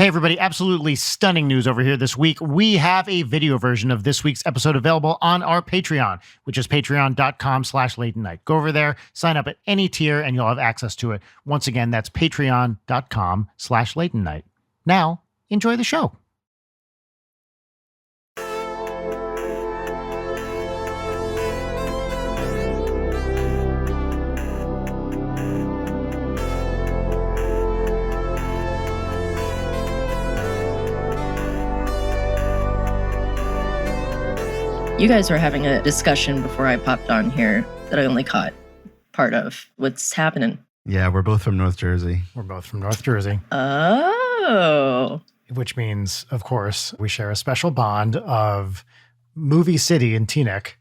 Hey everybody, absolutely stunning news over here this week. We have a video version of this week's episode available on our Patreon, which is patreon.com/late night. Go over there, sign up at any tier, and you'll have access to it. Once again, that's patreon.com/late night. Now, enjoy the show. You guys were having a discussion before I popped on here that I only caught part of. What's happening? Yeah, we're both from North Jersey. We're both from North Jersey. Oh. Which means, of course, we share a special bond of Movie City in Teaneck,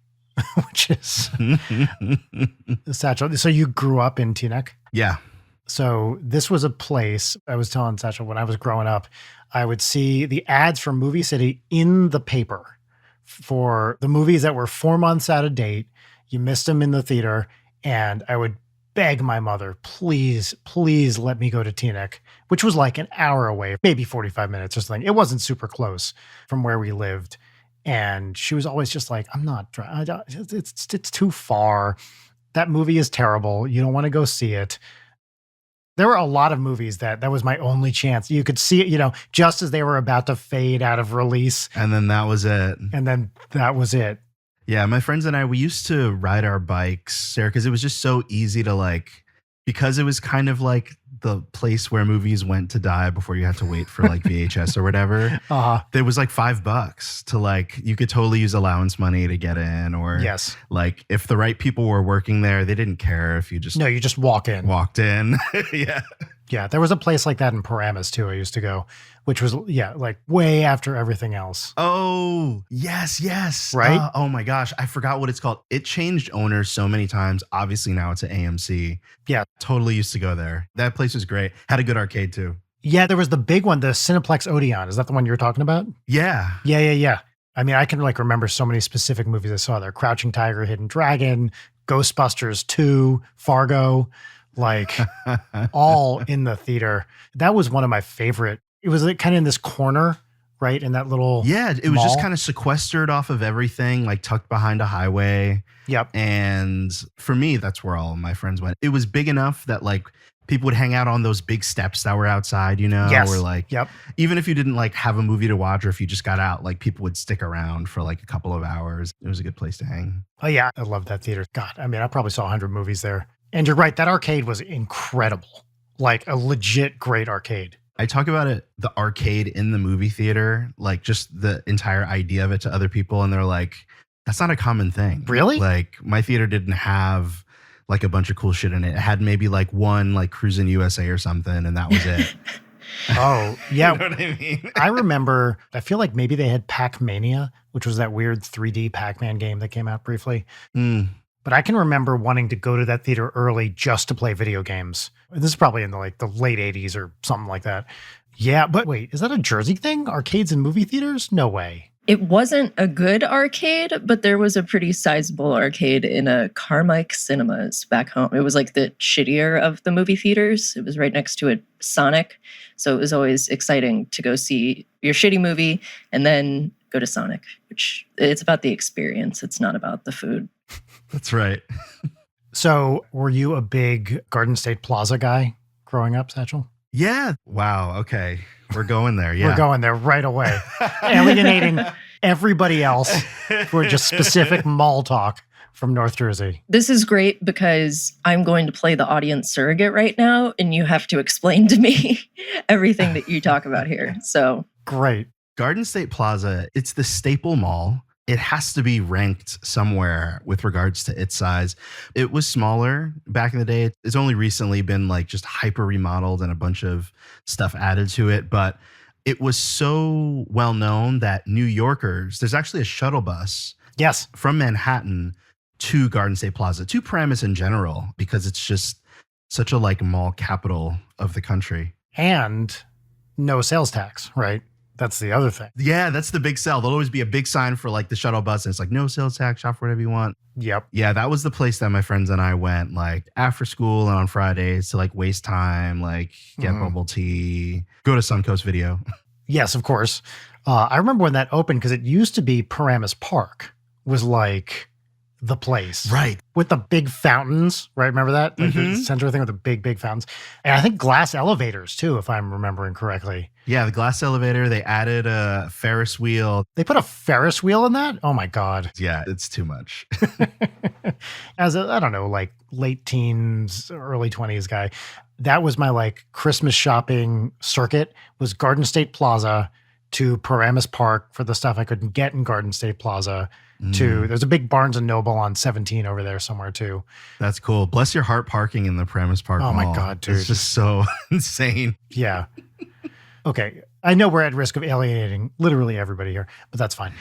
which is Satchell. So you grew up in Teaneck? Yeah. So this was a place, I was telling Satchell, when I was growing up, I would see the ads for Movie City in the paper for the movies that were 4 months out of date. You missed them in the theater, and I would beg my mother, please let me go to Teaneck, which was like an hour away, maybe 45 minutes or something. It wasn't super close from where we lived. And she was always just like, I'm not, it's too far. That movie is terrible. You don't want to go see it. There were a lot of movies that was my only chance. You could see it, just as they were about to fade out of release. And then that was it. Yeah, my friends and I, we used to ride our bikes there because it was just so easy to because it was kind of like the place where movies went to die before you had to wait for VHS or whatever. There was $5 to you could totally use allowance money to get in, or yes, if the right people were working there, they didn't care if you just you just walked in. Yeah, there was a place like that in Paramus too. I used to go, which was way after everything else. Oh, yes. Right? Oh my gosh, I forgot what it's called. It changed owners so many times. Obviously now it's at AMC. Yeah. Totally used to go there. That place was great. Had a good arcade too. Yeah, there was the big one, the Cineplex Odeon. Is that the one you were talking about? Yeah. Yeah. I mean, I can remember so many specific movies I saw there. Crouching Tiger, Hidden Dragon, Ghostbusters 2, Fargo, all in the theater. That was one of my favorite. It was kind of in this corner, right? In that little it was mall. Just kind of sequestered off of everything, tucked behind a highway. Yep. And for me, that's where all of my friends went. It was big enough that people would hang out on those big steps that were outside, Yes. Or yep. Even if you didn't have a movie to watch, or if you just got out, people would stick around for a couple of hours. It was a good place to hang. Oh yeah, I love that theater. God, I mean, I probably saw 100 movies there. And you're right, that arcade was incredible. A legit great arcade. I talk about the arcade in the movie theater, just the entire idea of it to other people. And they're like, that's not a common thing. Really? My theater didn't have a bunch of cool shit in it. It had maybe one Cruisin' USA or something. And that was it. Oh, yeah. You know what I mean? I remember, I feel like maybe they had Pac-Mania, which was that weird 3D Pac-Man game that came out briefly. But I can remember wanting to go to that theater early just to play video games. This is probably in the late 80s or something like that. Yeah, but wait, is that a Jersey thing? Arcades in movie theaters? No way. It wasn't a good arcade, but there was a pretty sizable arcade in a Carmike Cinemas back home. It was the shittier of the movie theaters. It was right next to a Sonic. So it was always exciting to go see your shitty movie and then go to Sonic, which it's about the experience. It's not about the food. That's right. So were you a big Garden State Plaza guy growing up, Satchell? Yeah. Wow. Okay. We're going there. Yeah. We're going there right away. Alienating everybody else for just specific mall talk from North Jersey. This is great because I'm going to play the audience surrogate right now, and you have to explain to me everything that you talk about here. So great. Garden State Plaza, it's the staple mall. It has to be ranked somewhere with regards to its size. It was smaller back in the day. It's only recently been just hyper remodeled and a bunch of stuff added to it. But it was so well known that New Yorkers, there's actually a shuttle bus from Manhattan to Garden State Plaza, to Paramus in general, because it's just such a mall capital of the country. And no sales tax, right? That's the other thing. Yeah, that's the big sell. There'll always be a big sign for like the shuttle bus, and it's like no sales tax, shop for whatever you want. Yep. Yeah, that was the place that my friends and I went like after school and on Fridays to like waste time, like get bubble tea, go to Suncoast Video. Yes, of course. I remember when that opened because it used to be Paramus Park was like the place. Right. With the big fountains, right? Remember that? Like the center thing with the big fountains. And I think glass elevators too, if I'm remembering correctly. Yeah, the glass elevator, they added a Ferris wheel. They put a Ferris wheel in that? Oh my God. Yeah, it's too much. As a, I don't know, like late teens, early 20s guy, that was my like Christmas shopping circuit was Garden State Plaza to Paramus Park for the stuff I couldn't get in Garden State Plaza to, there's a big Barnes and Noble on 17 over there somewhere too. That's cool. Bless your heart parking in the Paramus Park Oh my Mall. God, dude. It's just so insane. Yeah. Okay. I know we're at risk of alienating literally everybody here, but that's fine.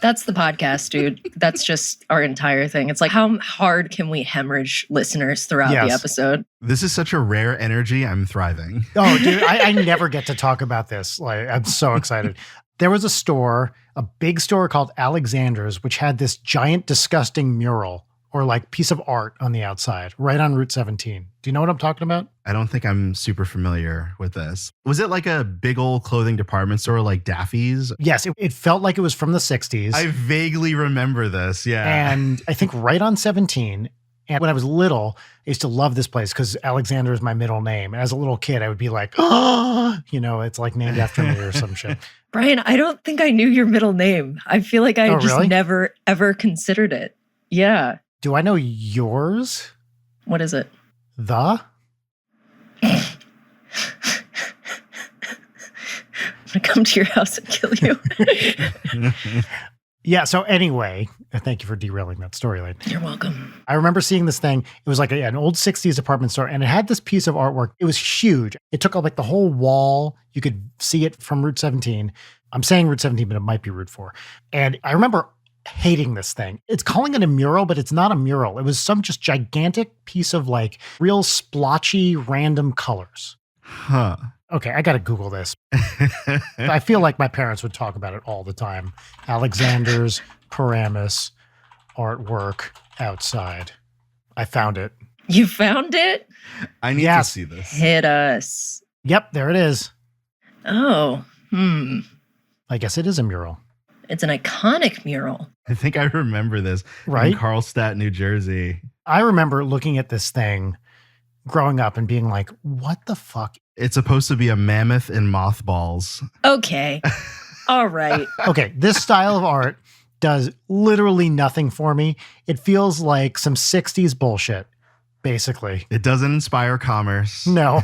That's the podcast, dude. That's just our entire thing. It's like, how hard can we hemorrhage listeners throughout the episode? This is such a rare energy. I'm thriving. Oh, dude, I never get to talk about this. Like, I'm so excited. There was a store, a big store called Alexander's, which had this giant, disgusting mural or like piece of art on the outside, right on Route 17. Do you know what I'm talking about? I don't think I'm super familiar with this. Was it like a big old clothing department store like Daffy's? Yes, it felt like it was from the 60s. I vaguely remember this, yeah. And I think right on 17. And when I was little, I used to love this place because Alexander is my middle name. And as a little kid, I would be like, oh, you know, it's like named after me or some shit. Brian, I don't think I knew your middle name. I feel like I just really? never, ever considered it. Yeah. Do I know yours? What is it? The? I'm going to come to your house and kill you. Yeah. So anyway, thank you for derailing that storyline. You're welcome. I remember seeing this thing. It was like an old 60s department store and it had this piece of artwork. It was huge. It took up like the whole wall. You could see it from Route 17. I'm saying Route 17, but it might be Route 4. And I remember hating this thing. It's calling it a mural, but it's not a mural. It was some just gigantic piece of like real splotchy random colors. Huh. Okay, I got to Google this. I feel like my parents would talk about it all the time. Alexander's Paramus artwork outside. I found it. You found it? I need to see this. Hit us. Yep, there it is. Oh, I guess it is a mural. It's an iconic mural. I think I remember this. Right? In Carlstadt, New Jersey. I remember looking at this thing growing up and being like, what the fuck? It's supposed to be a mammoth in mothballs. Okay. All right. Okay, this style of art does literally nothing for me. It feels like some 60s bullshit, basically. It doesn't inspire commerce. No.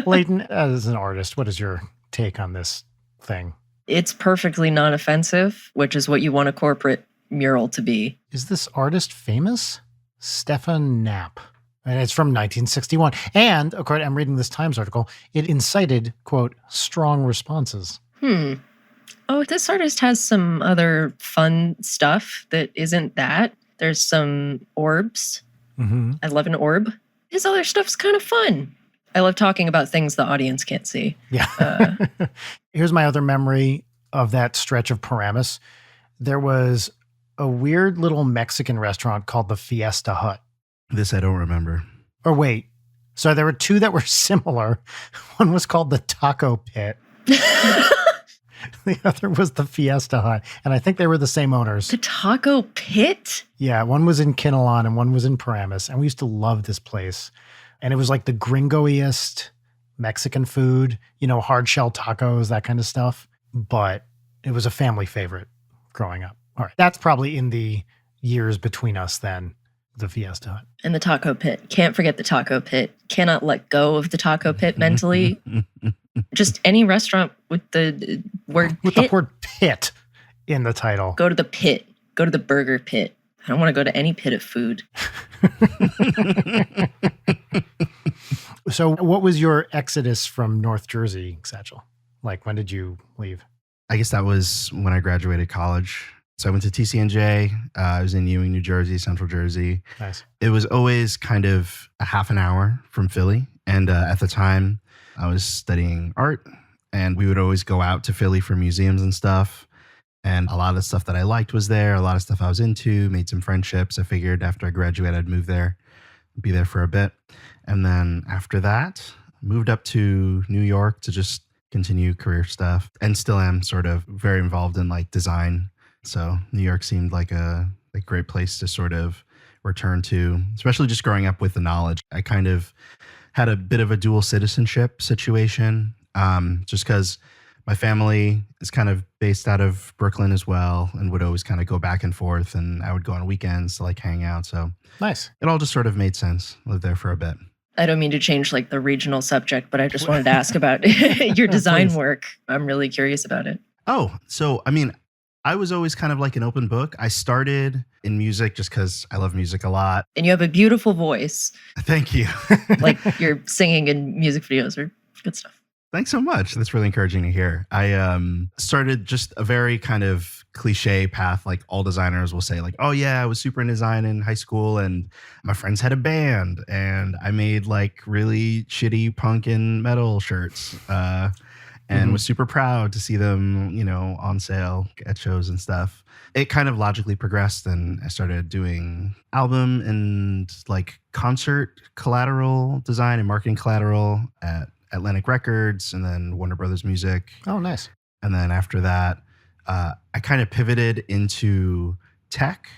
Leighton, as an artist, what is your take on this thing? It's perfectly non-offensive, which is what you want a corporate mural to be. Is this artist famous? Stefan Knapp. And it's from 1961. And, according, I'm reading this Times article, it incited, quote, strong responses. Oh, this artist has some other fun stuff that isn't that. There's some orbs. Mm-hmm. I love an orb. His other stuff's kind of fun. I love talking about things the audience can't see. Yeah. Here's my other memory of that stretch of Paramus. There was a weird little Mexican restaurant called the Fiesta Hut. This I don't remember. Or wait. So there were two that were similar. One was called the Taco Pit. The other was the Fiesta Hut. And I think they were the same owners. The Taco Pit? Yeah. One was in Kinnelon and one was in Paramus. And we used to love this place. And it was like the gringoiest Mexican food, you know, hard shell tacos, that kind of stuff. But it was a family favorite growing up. All right. That's probably in the years between us then, the Fiesta Hut. And the Taco Pit. Can't forget the Taco Pit. Cannot let go of the Taco Pit mentally. Just any restaurant with the word with pit. the word pit in the title. Go to the pit. Go to the burger pit. I don't want to go to any pit of food. So what was your exodus from North Jersey, Satchell? Like, when did you leave? I guess that was when I graduated college. So I went to TCNJ. I was in Ewing, New Jersey, Central Jersey. Nice. It was always kind of a half an hour from Philly. And at the time, I was studying art. And we would always go out to Philly for museums and stuff. And a lot of the stuff that I liked was there, a lot of stuff I was into, made some friendships. I figured after I graduated, I'd move there, be there for a bit. And then after that, moved up to New York to just continue career stuff, and still am sort of very involved in like design. So New York seemed like a great place to sort of return to, especially just growing up with the knowledge. I kind of had a bit of a dual citizenship situation, just because my family is kind of based out of Brooklyn as well, and would always kind of go back and forth, and I would go on weekends to like hang out. So Nice. it all just sort of made sense. Lived there for a bit. I don't mean to change like the regional subject, but I just wanted to ask about your design Please. work. I'm really curious about it. Oh, so I mean, I was always kind of like an open book. I started in music just because I love music a lot. And you have a beautiful voice. Thank you. Like your singing and music videos are good stuff. Thanks so much. That's really encouraging to hear. I started just a very kind of cliche path, like all designers will say, like, oh yeah, I was super into design in high school and my friends had a band and I made like really shitty punk and metal shirts. And was super proud to see them, you know, on sale at shows and stuff. It kind of logically progressed, and I started doing album and like concert collateral design and marketing collateral at Atlantic Records, and then Warner Brothers Music. Oh, nice. And then after that, I kind of pivoted into tech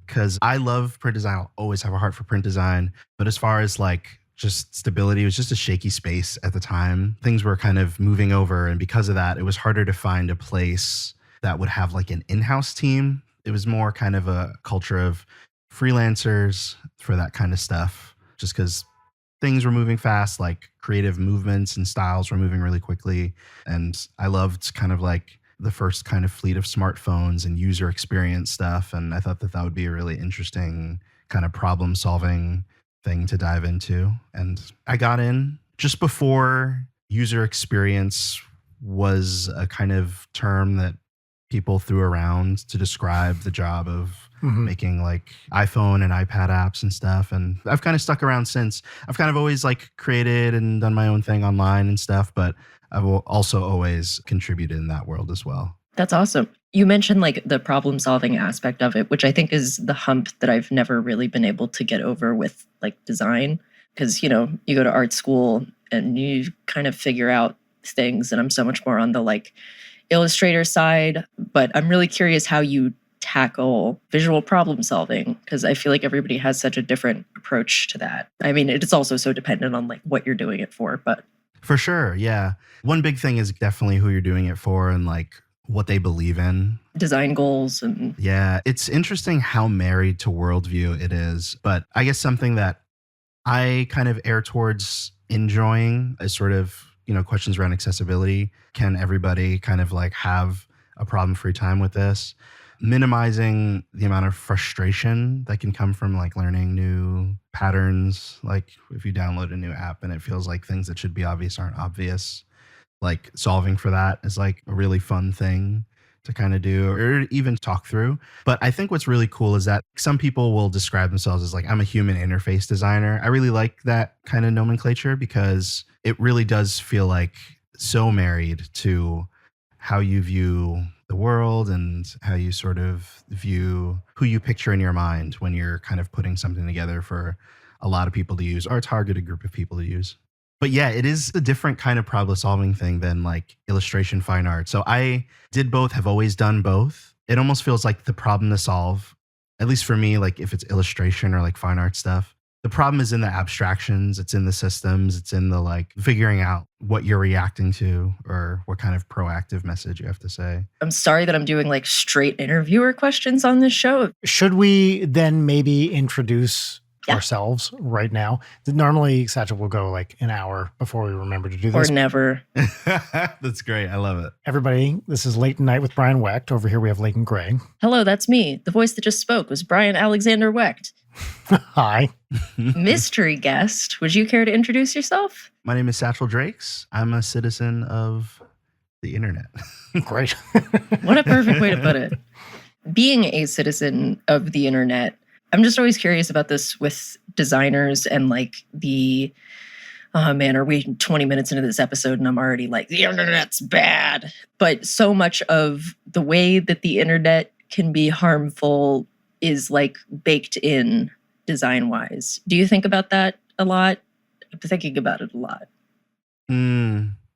because I love print design. I'll always have a heart for print design. But as far as like just stability, it was just a shaky space at the time. Things were kind of moving over. And because of that, it was harder to find a place that would have like an in-house team. It was more kind of a culture of freelancers for that kind of stuff, just because things were moving fast, like creative movements and styles were moving really quickly. And I loved kind of like the first kind of fleet of smartphones and user experience stuff. And I thought that that would be a really interesting kind of problem solving thing to dive into. And I got in just before user experience was a kind of term that people threw around to describe the job of making like iPhone and iPad apps and stuff. And I've kind of stuck around since. I've kind of always like created and done my own thing online and stuff, but I've also always contributed in that world as well. That's awesome. You mentioned like the problem solving aspect of it, which I think is the hump that I've never really been able to get over with like design. Because, you know, you go to art school and you kind of figure out things, and I'm so much more on the like illustrator side. But I'm really curious how you tackle visual problem solving, because I feel like everybody has such a different approach to that. I mean, it's also so dependent on like what you're doing it for, but For sure, yeah. One big thing is definitely who you're doing it for and like what they believe in. design goals and Yeah, it's interesting how married to worldview it is. But I guess something that I kind of err towards enjoying is sort of, you know, questions around accessibility. Can everybody kind of like have a problem-free time with this? Minimizing the amount of frustration that can come from like learning new patterns. Like if you download a new app and it feels like things that should be obvious aren't obvious, like solving for that is like a really fun thing to kind of do or even talk through. But I think what's really cool is that some people will describe themselves as like, I'm a human interface designer. I really like that kind of nomenclature because it really does feel like so married to how you view the world and how you sort of view who you picture in your mind when you're kind of putting something together for a lot of people to use or a targeted group of people to use. But yeah, it is a different kind of problem solving thing than like illustration fine art. So I did both, have always done both. It almost feels like the problem to solve, at least for me, like if it's illustration or like fine art stuff, the problem is in the abstractions, it's in the systems, it's in the like figuring out what you're reacting to or what kind of proactive message you have to say. I'm sorry that I'm doing like straight interviewer questions on this show. Should we then maybe introduce Yeah. ourselves right now? Normally, Satchell will go like an hour before we remember to do Or this. never. That's great. I love it. Everybody, this is Late Night with Brian Wecht. Over here we have Leighton Gray. Hello, that's me. The voice that just spoke was Brian Alexander Wecht. Hi. Mystery guest, would you care to introduce yourself? My name is Satchell Drakes. I'm a citizen of the internet. Great. What a perfect way to put it. Being a citizen of the internet, I'm just always curious about this with designers and like the oh man, are we 20 minutes into this episode and I'm already like, the internet's bad. But so much of the way that the internet can be harmful is like baked in design wise. Do you think about that a lot? I'm thinking about it a lot.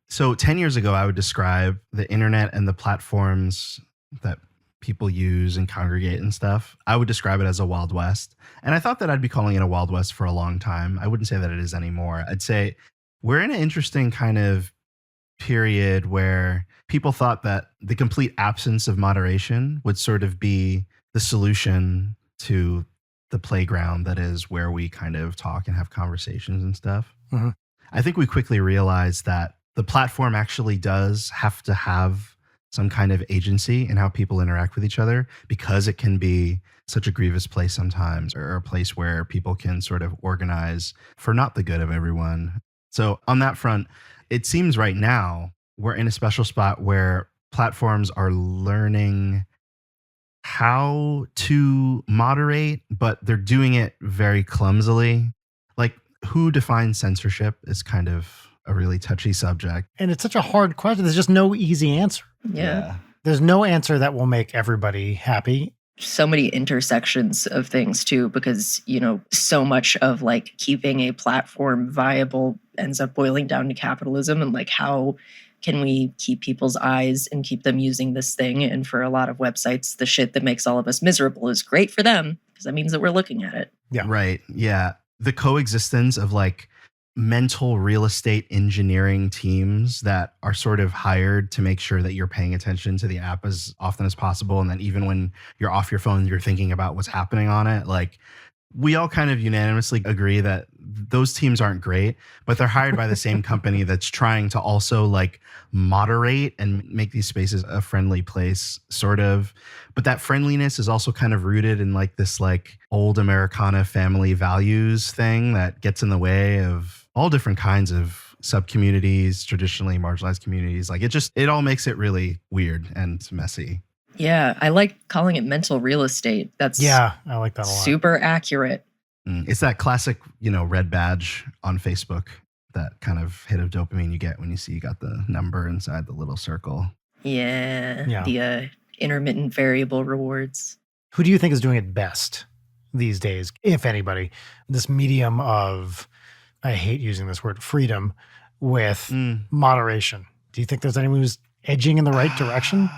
So 10 years ago, I would describe the internet and the platforms that people use and congregate and stuff. I would describe it as a Wild West. And I thought that I'd be calling it a Wild West for a long time. I wouldn't say that it is anymore. I'd say we're in an interesting kind of period where people thought that the complete absence of moderation would sort of be the solution to the playground that is where we kind of talk and have conversations and stuff. Mhm. I think we quickly realized that the platform actually does have to have some kind of agency in how people interact with each other, because it can be such a grievous place sometimes, or a place where people can sort of organize for not the good of everyone. So on that front, it seems right now we're in a special spot where platforms are learning how to moderate, but they're doing it very clumsily. Like, who defines censorship is kind of a really touchy subject. And it's such a hard question. There's just no easy answer. Yeah. There's no answer that will make everybody happy. So many intersections of things too, because, you know, so much of like keeping a platform viable ends up boiling down to capitalism and like how can we keep people's eyes and keep them using this thing? And for a lot of websites, the shit that makes all of us miserable is great for them because that means that we're looking at it. Yeah. Right. Yeah. The coexistence of like mental real estate engineering teams that are sort of hired to make sure that you're paying attention to the app as often as possible. And then even when you're off your phone, you're thinking about what's happening on it. Like, we all kind of unanimously agree that those teams aren't great, but they're hired by the same company that's trying to also like moderate and make these spaces a friendly place, sort of. But that friendliness is also kind of rooted in like this like old Americana family values thing that gets in the way of all different kinds of sub-communities, traditionally marginalized communities. Like, it all makes it really weird and messy. Yeah, I like calling it mental real estate. That's Yeah, I like that a lot. super accurate. It's that classic, red badge on Facebook, that kind of hit of dopamine you get when you see you got the number inside the little circle. Yeah. The intermittent variable rewards. Who do you think is doing it best these days, if anybody? This medium of, I hate using this word, freedom with moderation. Do you think there's anyone who's edging in the right direction?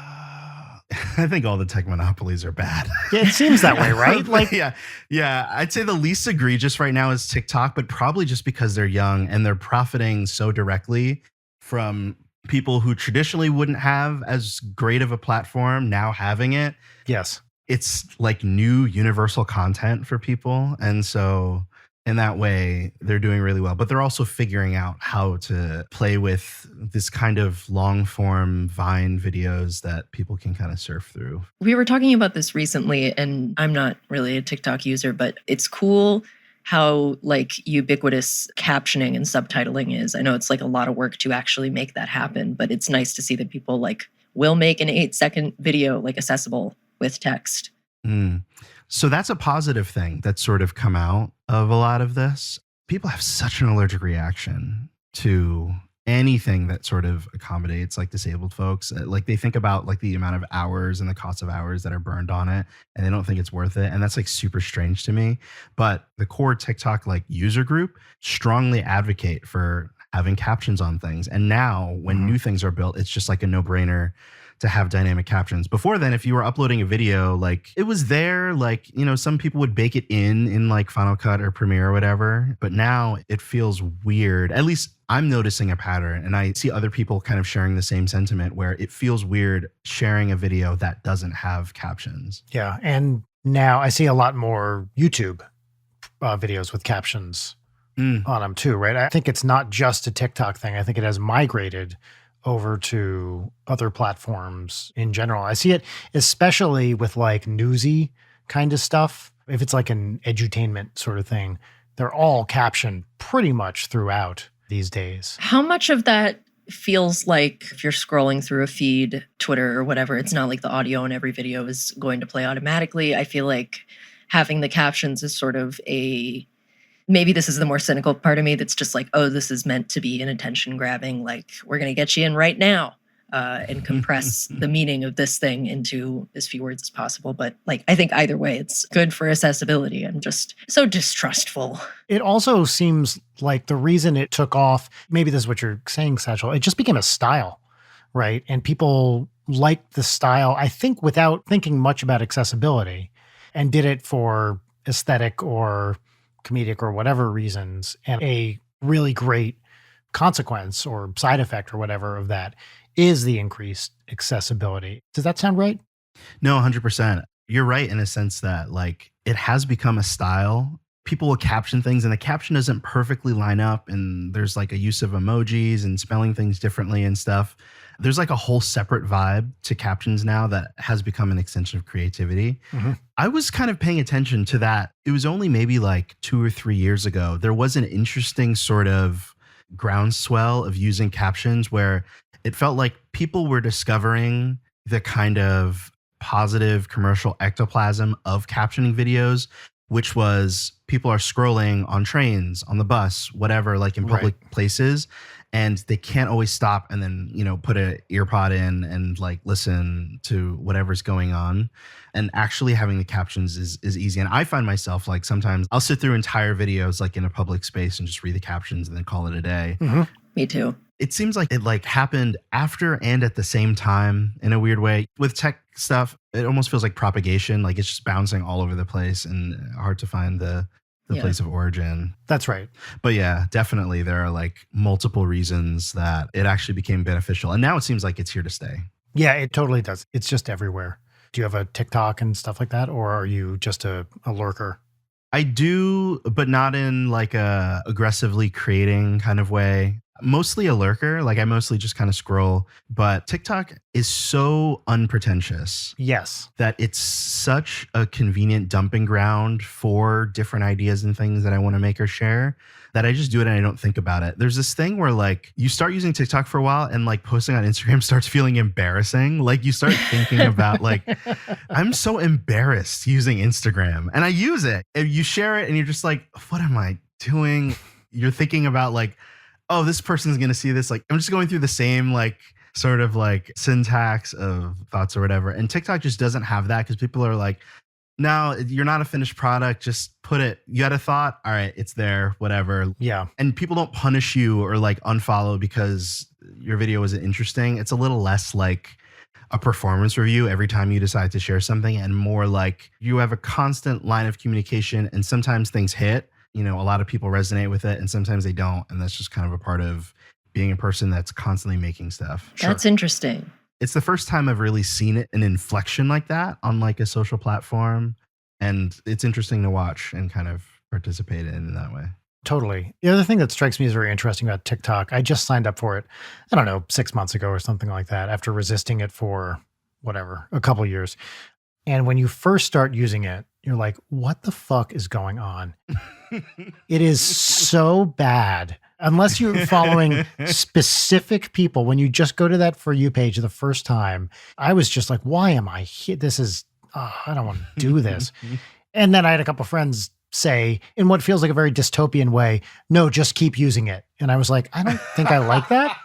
I think all the tech monopolies are bad. Yeah, it seems that way, right? Like, yeah. I'd say the least egregious right now is TikTok, but probably just because they're young and they're profiting so directly from people who traditionally wouldn't have as great of a platform now having it. yes. It's like new universal content for people. And so in that way, they're doing really well. But they're also figuring out how to play with this kind of long form Vine videos that people can kind of surf through. We were talking about this recently, and I'm not really a TikTok user, but it's cool how like ubiquitous captioning and subtitling is. I know it's like a lot of work to actually make that happen, but it's nice to see that people like will make an 8-second video like accessible with text. So that's a positive thing that's sort of come out of a lot of this. People have such an allergic reaction to anything that sort of accommodates like disabled folks. Like, they think about like the amount of hours and the cost of hours that are burned on it, and they don't think it's worth it. And that's like super strange to me. But the core TikTok like user group strongly advocate for having captions on things. And now when new things are built, it's just like a no-brainer to have dynamic captions. Before then, if you were uploading a video, like it was there, like, some people would bake it in like Final Cut or Premiere or whatever. But now it feels weird. At least I'm noticing a pattern, and I see other people kind of sharing the same sentiment, where it feels weird sharing a video that doesn't have captions. Yeah. And now I see a lot more YouTube videos with captions on them too, right? I think it's not just a TikTok thing. I think it has migrated over to other platforms in general. I see it especially with like newsy kind of stuff. If it's like an edutainment sort of thing, they're all captioned pretty much throughout these days. How much of that feels like if you're scrolling through a feed, Twitter or whatever, it's not like the audio in every video is going to play automatically. I feel like having the captions is sort of a Maybe this is the more cynical part of me that's just like, oh, this is meant to be an attention grabbing, like, we're going to get you in right now. And compress the meaning of this thing into as few words as possible. But like, I think either way, it's good for accessibility. I'm just so distrustful. It also seems like the reason it took off, maybe this is what you're saying, Satchel, it just became a style, right? And people liked the style, I think, without thinking much about accessibility, and did it for aesthetic or comedic or whatever reasons. And a really great consequence or side effect or whatever of that is the increased accessibility. Does that sound right? No, 100%. You're right in a sense that like it has become a style. People will caption things and the caption doesn't perfectly line up, and there's like a use of emojis and spelling things differently and stuff. There's like a whole separate vibe to captions now that has become an extension of creativity. Mm-hmm. I was kind of paying attention to that. It was only maybe like 2 or 3 years ago. There was an interesting sort of groundswell of using captions where it felt like people were discovering the kind of positive commercial ectoplasm of captioning videos, which was people are scrolling on trains, on the bus, whatever, like in public places, and they can't always stop and then, put an ear pod in and like listen to whatever's going on. And actually having the captions is easy. And I find myself like sometimes I'll sit through entire videos like in a public space and just read the captions and then call it a day. Mm-hmm. Me too. It seems like it like happened after and at the same time in a weird way. With tech stuff, it almost feels like propagation. Like it's just bouncing all over the place and hard to find the place of origin. That's right. But yeah, definitely there are like multiple reasons that it actually became beneficial. And now it seems like it's here to stay. Yeah, it totally does. It's just everywhere. Do you have a TikTok and stuff like that? Or are you just a lurker? I do, but not in like a aggressively creating kind of way. Mostly a lurker. Like I mostly just kind of scroll, but TikTok is so unpretentious. Yes. That it's such a convenient dumping ground for different ideas and things that I want to make or share that I just do it and I don't think about it. There's this thing where like you start using TikTok for a while and like posting on Instagram starts feeling embarrassing. Like you start thinking about like, I'm so embarrassed using Instagram, and I use it. And you share it and you're just like, what am I doing? You're thinking about like, oh, this person's going to see this. Like, I'm just going through the same, like, sort of like syntax of thoughts or whatever. And TikTok just doesn't have that because people are like, no, you're not a finished product. Just put it. You had a thought. All right, it's there, whatever. Yeah. And people don't punish you or like unfollow because your video isn't interesting. It's a little less like a performance review every time you decide to share something, and more like you have a constant line of communication, and sometimes things hit. A lot of people resonate with it and sometimes they don't. And that's just kind of a part of being a person that's constantly making stuff. That's interesting. It's the first time I've really seen an inflection like that on like a social platform. And it's interesting to watch and kind of participate in that way. Totally. The other thing that strikes me as very interesting about TikTok, I just signed up for it, I don't know, 6 months ago or something like that, after resisting it for whatever, a couple years. And when you first start using it, you're like, what the fuck is going on? It is so bad. Unless you're following specific people, when you just go to that For You page the first time, I was just like, why am I here? This is, I don't want to do this. And then I had a couple friends say, in what feels like a very dystopian way, no, just keep using it. And I was like, I don't think I like that.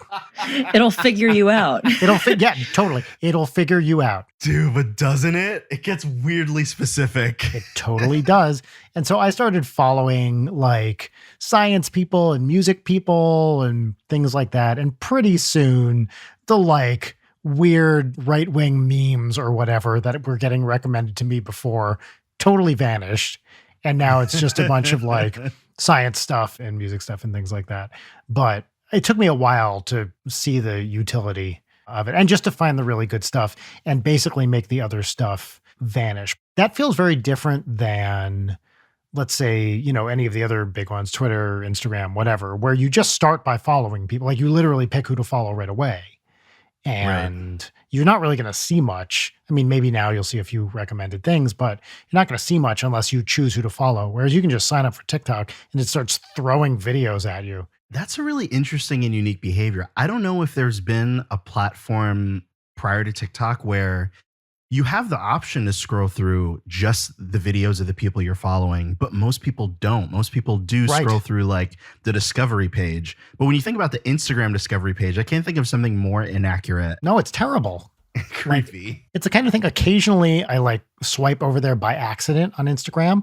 It'll figure you out. Yeah, totally. It'll figure you out. Dude, but doesn't it? It gets weirdly specific. It totally does. And so I started following like science people and music people and things like that. And pretty soon the like weird right-wing memes or whatever that were getting recommended to me before totally vanished. And now it's just a bunch of like science stuff and music stuff and things like that. But it took me a while to see the utility of it and just to find the really good stuff and basically make the other stuff vanish. That feels very different than, let's say, any of the other big ones, Twitter, Instagram, whatever, where you just start by following people. Like you literally pick who to follow right away. And you're not really going to see much. I mean, maybe now you'll see a few recommended things, but you're not going to see much unless you choose who to follow. Whereas you can just sign up for TikTok and it starts throwing videos at you. That's a really interesting and unique behavior. I don't know if there's been a platform prior to TikTok where You have the option to scroll through just the videos of the people you're following, but most people don't. Most people do Right. scroll through like the discovery page. But when you think about the Instagram discovery page, I can't think of something more inaccurate. No, it's terrible. Creepy. It's the kind of thing occasionally I like swipe over there by accident on Instagram.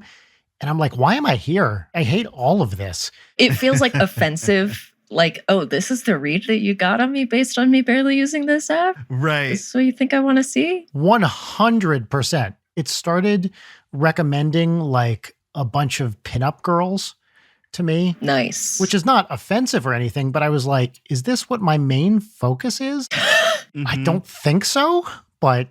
And I'm like, why am I here? I hate all of this. It feels like offensive. Like, oh, this is the read that you got on me based on me barely using this app? Right. This is what you think I want to see? 100%. It started recommending like a bunch of pinup girls to me, Nice. which is not offensive or anything, but I was like, is this what my main focus is? I don't think so, but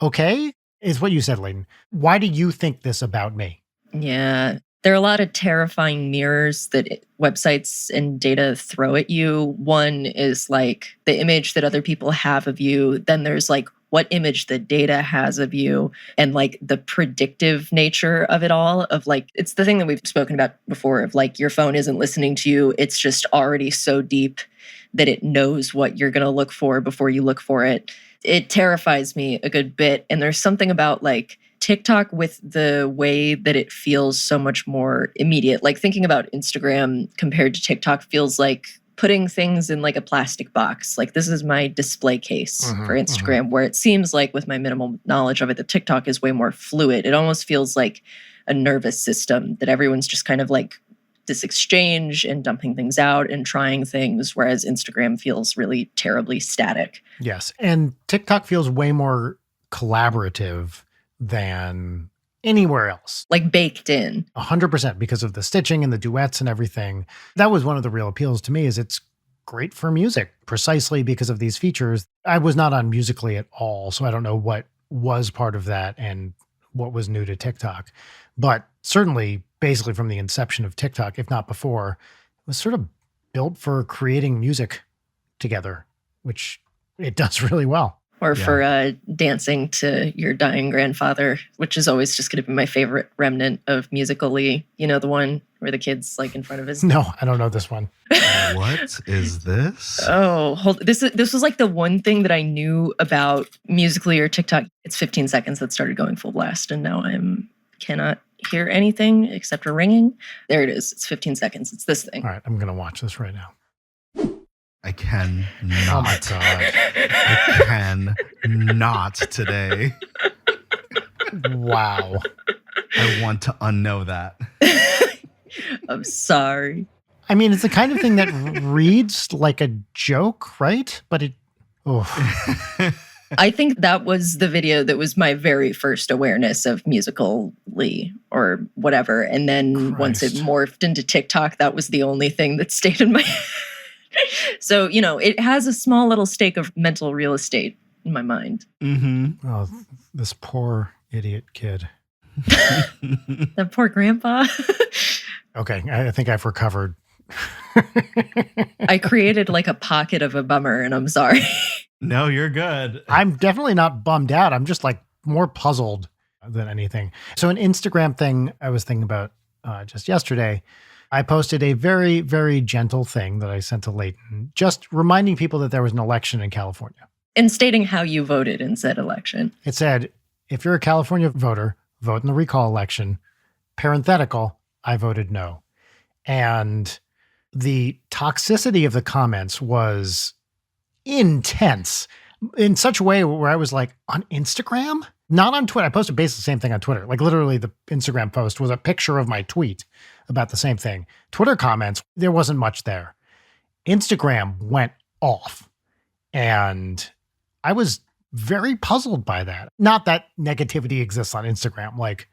okay, is what you said, Layton. Why do you think this about me? Yeah. There are a lot of terrifying mirrors that websites and data throw at you. One is like the image that other people have of you. Then there's like what image the data has of you, and like the predictive nature of it all, of like, it's the thing that we've spoken about before of like your phone isn't listening to you. It's just already so deep that it knows what you're going to look for before you look for it. It terrifies me a good bit. And there's something about like TikTok with the way that it feels so much more immediate. Like thinking about Instagram compared to TikTok feels like putting things in like a plastic box. Like this is my display case for Instagram, where it seems like with my minimal knowledge of it, that TikTok is way more fluid. It almost feels like a nervous system that everyone's just kind of like this exchange and dumping things out and trying things, whereas Instagram feels really terribly static. Yes. And TikTok feels way more collaborative than anywhere else. Like baked in. 100% because of the stitching and the duets and everything. That was one of the real appeals to me, is it's great for music precisely because of these features. I was not on Musical.ly at all, so I don't know what was part of that and what was new to TikTok. But certainly, basically from the inception of TikTok, if not before, it was sort of built for creating music together, which it does really well. Or for dancing to your dying grandfather, which is always just going to be my favorite remnant of Musical.ly. You know, the one where the kid's like in front of his... No, I don't know this one. What is this? Oh, this was like the one thing that I knew about Musical.ly or TikTok. It's 15 seconds that started going full blast, and now cannot hear anything except a ringing. There it is. It's 15 seconds. It's this thing. All right, I'm going to watch this right now. I can Oh my not. God. I can not today. Wow. I want to unknow that. I'm sorry. I mean, it's the kind of thing that reads like a joke, right? But it... Oh. I think that was the video that was my very first awareness of Musical.ly or whatever. And then once it Christ. morphed into TikTok, that was the only thing that stayed in my head. So, you know, it has a small little stake of mental real estate in my mind. Oh, this poor idiot kid. That poor grandpa. Okay, I think I've recovered. I created like a pocket of a bummer, and I'm sorry. No, you're good. I'm definitely not bummed out. I'm just like more puzzled than anything. So an Instagram thing I was thinking about just yesterday, I posted a very, very gentle thing that I sent to Leighton, just reminding people that there was an election in California. And stating how you voted in said election. It said, if you're a California voter, vote in the recall election. Parenthetical, I voted no. And the toxicity of the comments was intense in such a way where I was like, on Instagram? Not on Twitter. I posted basically the same thing on Twitter. Like literally the Instagram post was a picture of my tweet about the same thing. Twitter comments, there wasn't much there. Instagram went off. And I was very puzzled by that. Not that negativity exists on Instagram. Like,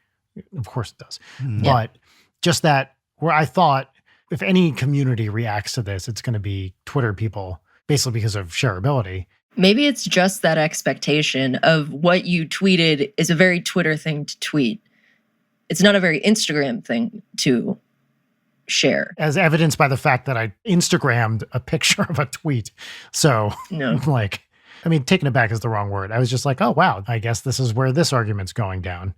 of course it does. But just that where I thought if any community reacts to this, it's going to be Twitter people, basically because of shareability. Maybe it's just that expectation of what you tweeted is a very Twitter thing to tweet. It's not a very Instagram thing to share. As evidenced by the fact that I Instagrammed a picture of a tweet. So No. like, I mean, taken aback is the wrong word. I was just like, oh, wow, I guess this is where this argument's going down.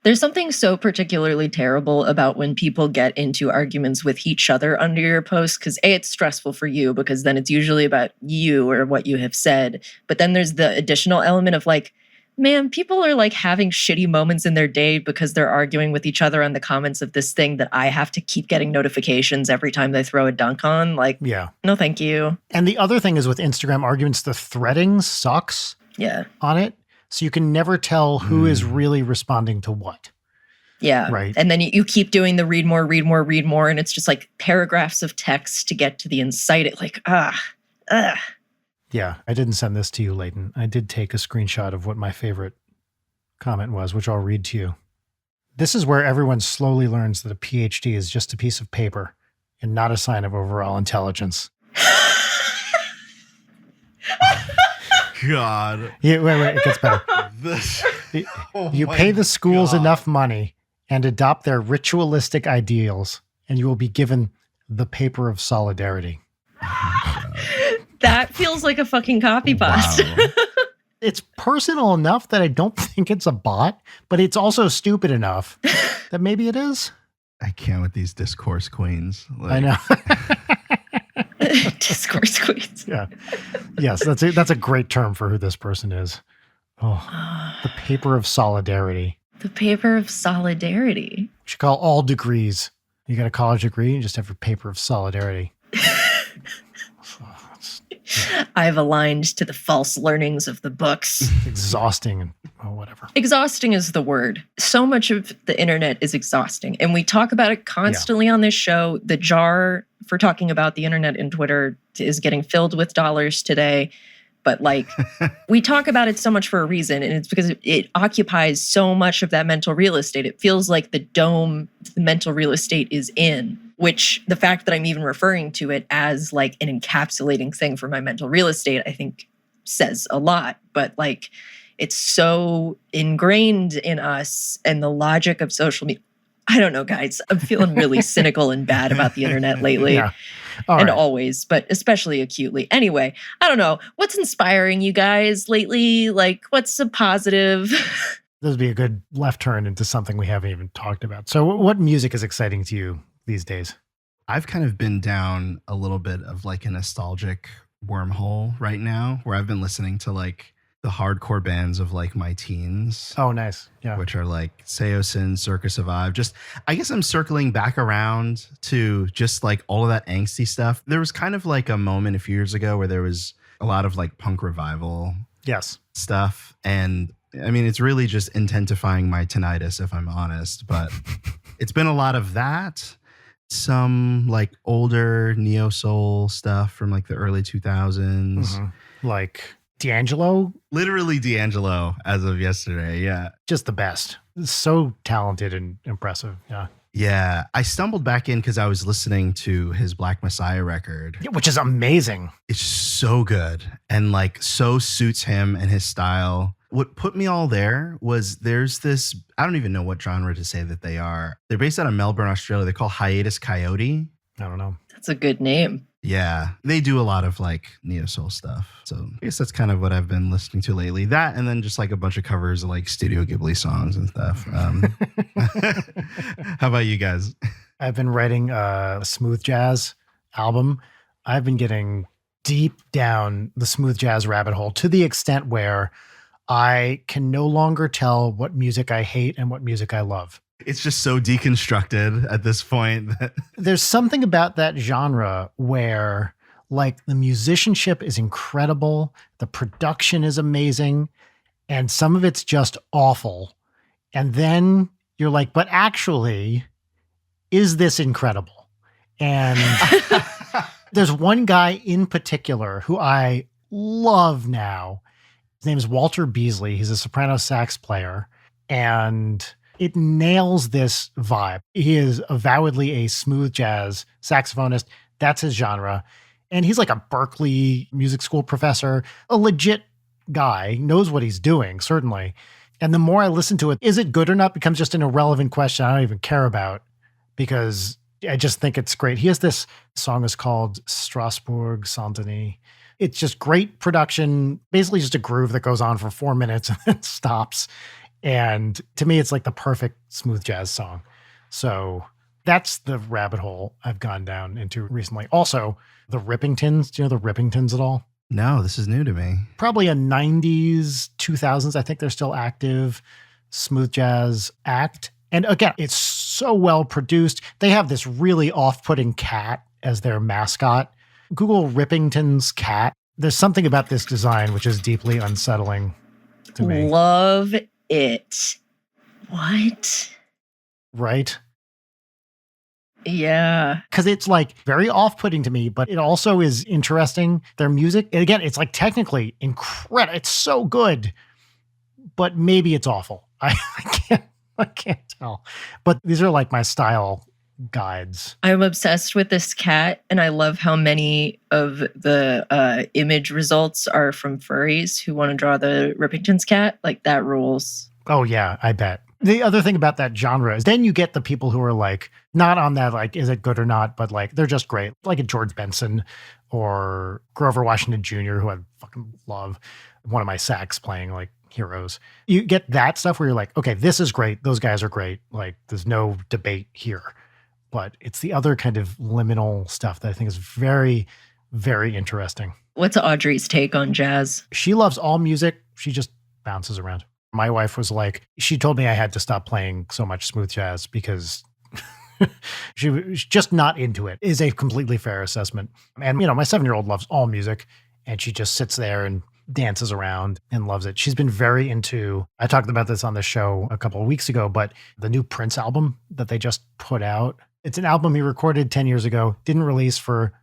There's something so particularly terrible about when people get into arguments with each other under your post, because A, it's stressful for you because then it's usually about you or what you have said. But then there's the additional element of like, Man, people are like having shitty moments in their day because they're arguing with each other on the comments of this thing that I have to keep getting notifications every time they throw a dunk on. Like, Yeah. no, thank you. And the other thing is with Instagram arguments, the threading sucks Yeah. on it. So you can never tell who is really responding to what. Yeah. Right. And then you keep doing the read more, read more, read more. And it's just like paragraphs of text to get to the incite. It like, Yeah, I didn't send this to you, Leighton. I did take a screenshot of what my favorite comment was, which I'll read to you. This is where everyone slowly learns that a PhD is just a piece of paper and not a sign of overall intelligence. God. Yeah, wait, it gets better. You pay the schools enough money and adopt their ritualistic ideals, and you will be given the paper of solidarity. That feels like a fucking copy paste. Wow. It's personal enough that I don't think it's a bot, but it's also stupid enough that maybe it is. I can't with these discourse queens. Like, I know. Discourse queens. Yeah. Yes, that's a great term for who this person is. Oh, the paper of solidarity. The paper of solidarity. We should call all degrees. You got a college degree, you just have your paper of solidarity. I've aligned to the false learnings of the books. Exhausting and whatever. Exhausting is the word. So much of the internet is exhausting. And we talk about it constantly on this show. The jar for talking about the internet and Twitter is getting filled with dollars today. But like, we talk about it so much for a reason. And it's because it occupies so much of that mental real estate. It feels like the dome the mental real estate is in, which the fact that I'm even referring to it as like an encapsulating thing for my mental real estate, I think says a lot. But like, it's so ingrained in us and the logic of social media. I don't know, guys. I'm feeling really cynical and bad about the internet lately. Yeah. Always, but especially acutely. Anyway, I don't know. What's inspiring you guys lately? Like, what's a positive? This would be a good left turn into something we haven't even talked about. So what music is exciting to you these days? I've kind of been down a little bit of like a nostalgic wormhole right now where I've been listening to like the hardcore bands of like my teens. Oh, nice. Yeah. Which are like Seosin, Circus Survive. Just, I guess I'm circling back around to just like all of that angsty stuff. There was kind of like a moment a few years ago where there was a lot of like punk revival stuff. And I mean, it's really just intensifying my tinnitus, if I'm honest. But it's been a lot of that. Some like older neo soul stuff from like the early 2000s. Mm-hmm. Like D'Angelo? Literally D'Angelo as of yesterday. Yeah. Just the best. So talented and impressive. Yeah. Yeah. I stumbled back in because I was listening to his Black Messiah record. Yeah, which is amazing. It's so good and like so suits him and his style. What put me all there was there's this, I don't even know what genre to say that they are. They're based out of Melbourne, Australia. They're called Hiatus Coyote. I don't know. That's a good name. Yeah, they do a lot of like neo soul stuff. So I guess that's kind of what I've been listening to lately. That and then just like a bunch of covers of like Studio Ghibli songs and stuff. How about you guys? I've been writing a smooth jazz album. I've been getting deep down the smooth jazz rabbit hole to the extent where I can no longer tell what music I hate and what music I love. It's just so deconstructed at this point. There's something about that genre where like the musicianship is incredible, the production is amazing, and some of it's just awful. And then you're like, but actually, is this incredible? And there's one guy in particular who I love now. His name is Walter Beasley. He's a soprano sax player, and it nails this vibe. He is avowedly a smooth jazz saxophonist. That's his genre. And he's like a Berklee music school professor, a legit guy, knows what he's doing, certainly. And the more I listen to it, is it good or not becomes just an irrelevant question I don't even care about because I just think it's great. He has this song is called Strasbourg Saint-Denis. It's just great production, basically just a groove that goes on for 4 minutes and then stops. And to me, it's like the perfect smooth jazz song. So that's the rabbit hole I've gone down into recently. Also, the Rippingtons. Do you know the Rippingtons at all? No, this is new to me. Probably a 90s, 2000s, I think they're still active, smooth jazz act. And again, it's so well produced. They have this really off-putting cat as their mascot. Google Rippington's cat. There's something about this design which is deeply unsettling to me. Love it. What? Right? Yeah. Because it's like very off-putting to me, but it also is interesting. Their music, and again, it's like technically incredible. It's so good, but maybe it's awful. I can't tell. But these are like my style guides. I'm obsessed with this cat, and I love how many of the image results are from furries who want to draw the Rippington's cat. Like, that rules. Oh yeah, I bet. The other thing about that genre is then you get the people who are like, not on that, like, is it good or not, but like, they're just great. Like a George Benson or Grover Washington Jr., who I fucking love. One of my sax playing like heroes. You get that stuff where you're like, okay, this is great. Those guys are great. Like, there's no debate here. But it's the other kind of liminal stuff that I think is very, very interesting. What's Audrey's take on jazz? She loves all music. She just bounces around. My wife was like, she told me I had to stop playing so much smooth jazz because she was just not into it, is a completely fair assessment. And, you know, my 7-year-old loves all music and she just sits there and dances around and loves it. She's been very into, I talked about this on the show a couple of weeks ago, but the new Prince album that they just put out, it's an album he recorded 10 years ago, didn't release for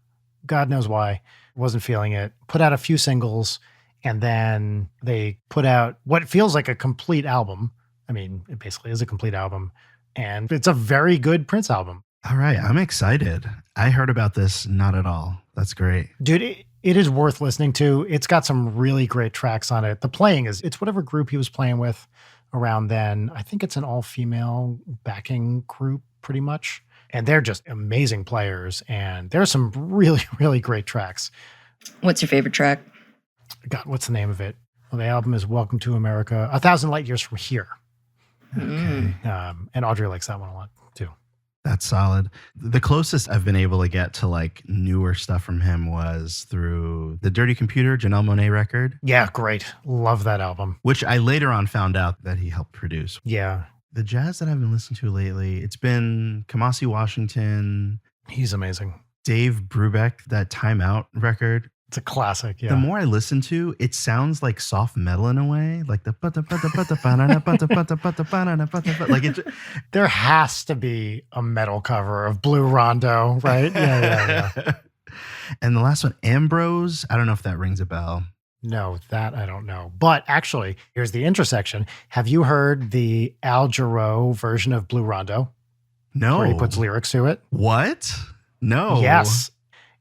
God knows why, wasn't feeling it, put out a few singles, and then they put out what feels like a complete album. I mean, it basically is a complete album. And it's a very good Prince album. All right. I'm excited. I heard about this not at all. That's great. Dude, it is worth listening to. It's got some really great tracks on it. The playing it's whatever group he was playing with around then. I think it's an all-female backing group pretty much. And they're just amazing players. And there's some really, really great tracks. What's your favorite track? God, what's the name of it? Well, the album is Welcome to America, 1,000 Light Years from Here. Okay. And Audrey likes that one a lot too. That's solid. The closest I've been able to get to like newer stuff from him was through the Dirty Computer, Janelle Monáe record. Yeah, great. Love that album. Which I later on found out that he helped produce. Yeah. The jazz that I've been listening to lately, it's been Kamasi Washington. He's amazing. Dave Brubeck, that Time Out record. It's a classic, yeah. The more I listen to, it sounds like soft metal in a way, like the like it. There has to be a metal cover of Blue Rondo, right? Yeah. And the last one, Ambrose. I don't know if that rings a bell. No, that I don't know. But actually, here's the intersection. Have you heard the Al Jarreau version of Blue Rondo? No. Where he puts lyrics to it? What? No. Yes.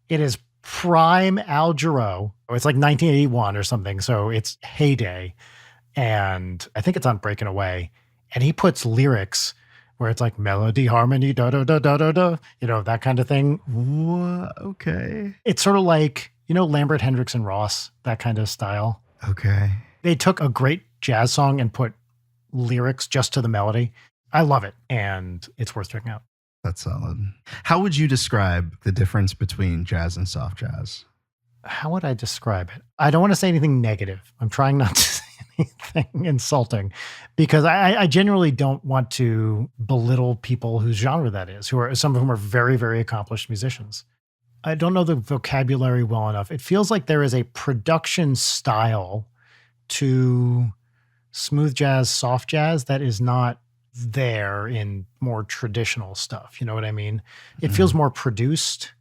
It is prime Al Jarreau. It's like 1981 or something. So it's heyday. And I think it's on Breaking Away. And he puts lyrics where it's like melody, harmony, da da da da da da, you know, that kind of thing. What? Okay. It's sort of like, you know, Lambert, Hendricks, and Ross, that kind of style. Okay. They took a great jazz song and put lyrics just to the melody. I love it. And it's worth checking out. That's solid. How would you describe the difference between jazz and soft jazz? How would I describe it? I don't want to say anything negative. I'm trying not to say anything insulting because I genuinely don't want to belittle people whose genre that is, some of whom are very, very accomplished musicians. I don't know the vocabulary well enough. It feels like there is a production style to smooth jazz, soft jazz that is not there in more traditional stuff. You know what I mean? It feels more produced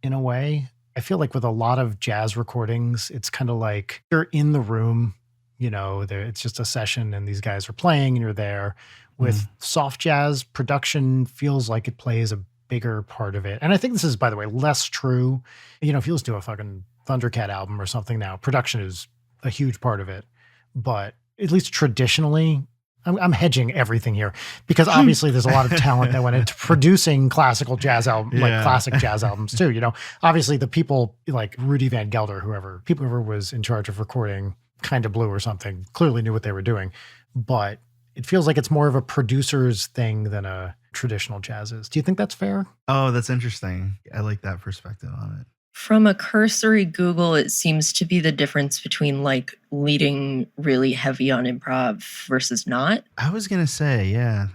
in a way. I feel like with a lot of jazz recordings, it's kind of like you're in the room, you know, it's just a session and these guys are playing and you're there. With soft jazz, production feels like it plays a bigger part of it. And I think this is, by the way, less true. You know, if you listen to a fucking Thundercat album or something now, production is a huge part of it. But at least traditionally, I'm hedging everything here because obviously there's a lot of talent that went into producing classical jazz albums, like classic jazz albums too. You know, obviously the people like Rudy Van Gelder, whoever was in charge of recording Kind of Blue or something, clearly knew what they were doing. But it feels like it's more of a producer's thing than a traditional jazz is. Do you think that's fair? Oh, that's interesting. I like that perspective on it. From a cursory Google, it seems to be the difference between like leading really heavy on improv versus not. I was going to say, yeah.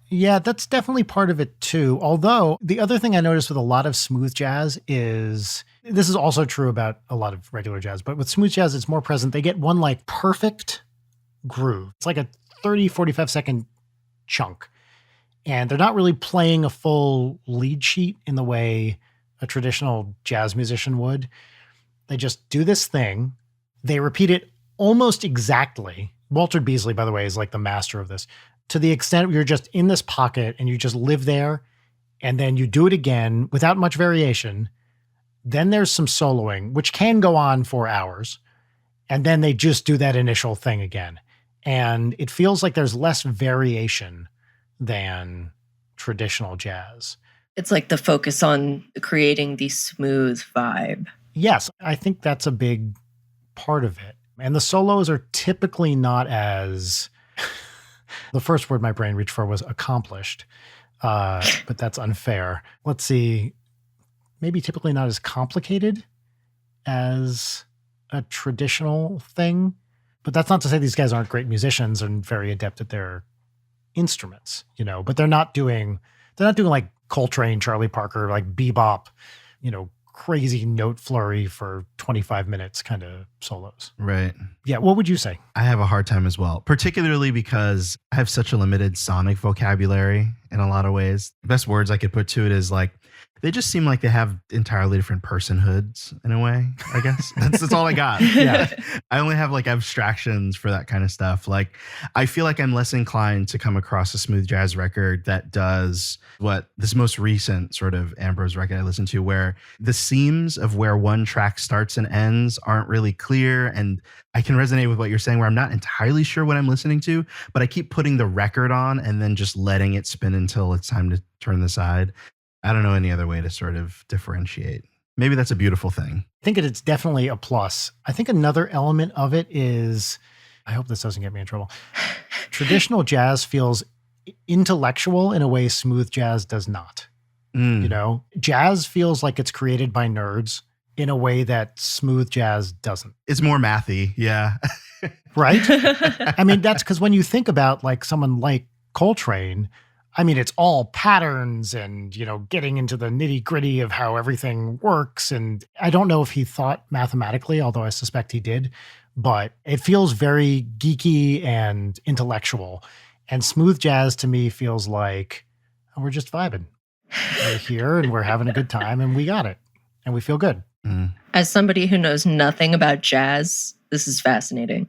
Yeah, that's definitely part of it too. Although the other thing I noticed with a lot of smooth jazz is this is also true about a lot of regular jazz, but with smooth jazz, it's more present. They get one like perfect groove. It's like a 30, 45-second chunk. And they're not really playing a full lead sheet in the way a traditional jazz musician would. They just do this thing. They repeat it almost exactly. Walter Beasley, by the way, is like the master of this. To the extent you're just in this pocket and you just live there, and then you do it again without much variation. Then there's some soloing, which can go on for hours. And then they just do that initial thing again. And it feels like there's less variation than traditional jazz. It's like the focus on creating the smooth vibe. Yes, I think that's a big part of it. And the solos are typically not as the first word my brain reached for was accomplished, but that's unfair. Let's see, maybe typically not as complicated as a traditional thing. But that's not to say these guys aren't great musicians and very adept at their instruments, but they're not doing like Coltrane, Charlie Parker, like bebop, crazy note flurry for 25 minutes kind of solos. Right. Yeah. What would you say? I have a hard time as well, particularly because I have such a limited sonic vocabulary in a lot of ways. The best words I could put to it is like, they just seem like they have entirely different personhoods in a way, I guess. That's all I got. Yeah. I only have like abstractions for that kind of stuff. Like, I feel like I'm less inclined to come across a smooth jazz record that does what this most recent sort of Ambrose record I listened to, where the seams of where one track starts and ends aren't really clear. And I can resonate with what you're saying, where I'm not entirely sure what I'm listening to, but I keep putting the record on and then just letting it spin until it's time to turn the side. I don't know any other way to sort of differentiate. Maybe that's a beautiful thing. I think it's definitely a plus. I think another element of it is, I hope this doesn't get me in trouble. Traditional jazz feels intellectual in a way smooth jazz does not. Jazz feels like it's created by nerds in a way that smooth jazz doesn't. It's more mathy. Yeah. Right? I mean, that's because when you think about like someone like Coltrane, I mean, it's all patterns and, getting into the nitty gritty of how everything works. And I don't know if he thought mathematically, although I suspect he did, but it feels very geeky and intellectual. And smooth jazz to me feels like we're just vibing. We're here and we're having a good time and we got it and we feel good. As somebody who knows nothing about jazz, this is fascinating.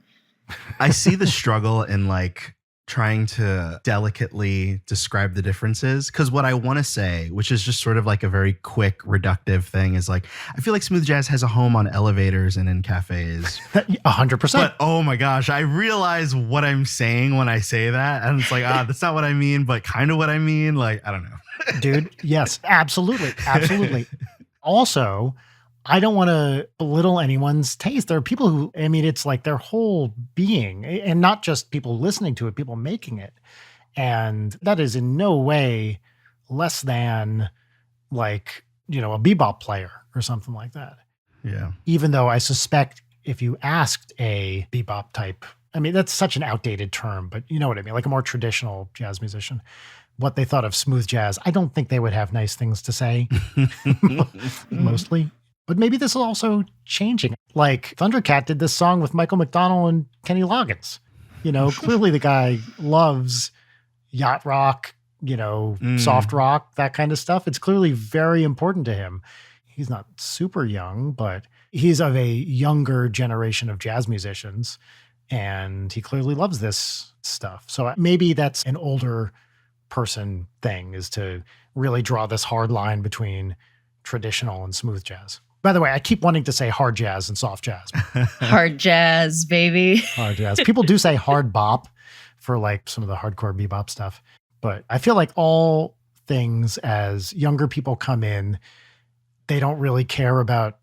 I see the struggle in like trying to delicately describe the differences, because what I want to say, which is just sort of like a very quick reductive thing, is like, I feel like smooth jazz has a home on elevators and in cafes. 100%. But oh my gosh, I realize what I'm saying when I say that, and it's like, that's not what I mean, but kind of what I mean. Like, I don't know. Dude, yes, absolutely. Also, I don't want to belittle anyone's taste. There are people who, I mean, it's like their whole being, and not just people listening to it, people making it. And that is in no way less than like, a bebop player or something like that. Yeah. Even though I suspect if you asked a bebop type, I mean, that's such an outdated term, but you know what I mean? Like a more traditional jazz musician, what they thought of smooth jazz, I don't think they would have nice things to say, mostly. But maybe this is also changing. Like Thundercat did this song with Michael McDonald and Kenny Loggins. Clearly the guy loves yacht rock, soft rock, that kind of stuff. It's clearly very important to him. He's not super young, but he's of a younger generation of jazz musicians. And he clearly loves this stuff. So maybe that's an older person thing, is to really draw this hard line between traditional and smooth jazz. By the way, I keep wanting to say hard jazz and soft jazz. Hard jazz, baby. Hard jazz. People do say hard bop for like some of the hardcore bebop stuff. But I feel like all things, as younger people come in, they don't really care about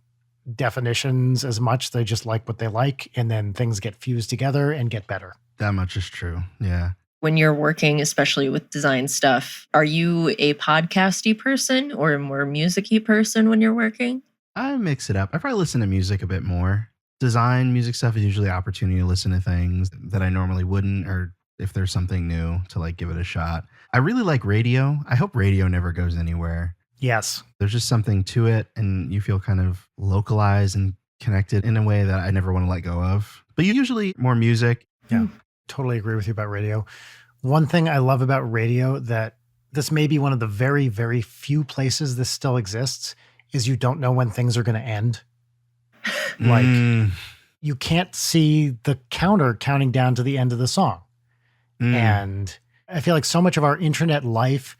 definitions as much. They just like what they like. And then things get fused together and get better. That much is true. Yeah. When you're working, especially with design stuff, are you a podcasty person or a more music-y person when you're working? I mix it up. I probably listen to music a bit more. Design music stuff is usually opportunity to listen to things that I normally wouldn't, or if there's something new to like give it a shot. I really like radio. I hope radio never goes anywhere. Yes. There's just something to it, and you feel kind of localized and connected in a way that I never want to let go of. But usually more music. Yeah, totally agree with you about radio. One thing I love about radio, that this may be one of the very, very few places this still exists, is you don't know when things are going to end. Like, you can't see the counter counting down to the end of the song. And I feel like so much of our internet life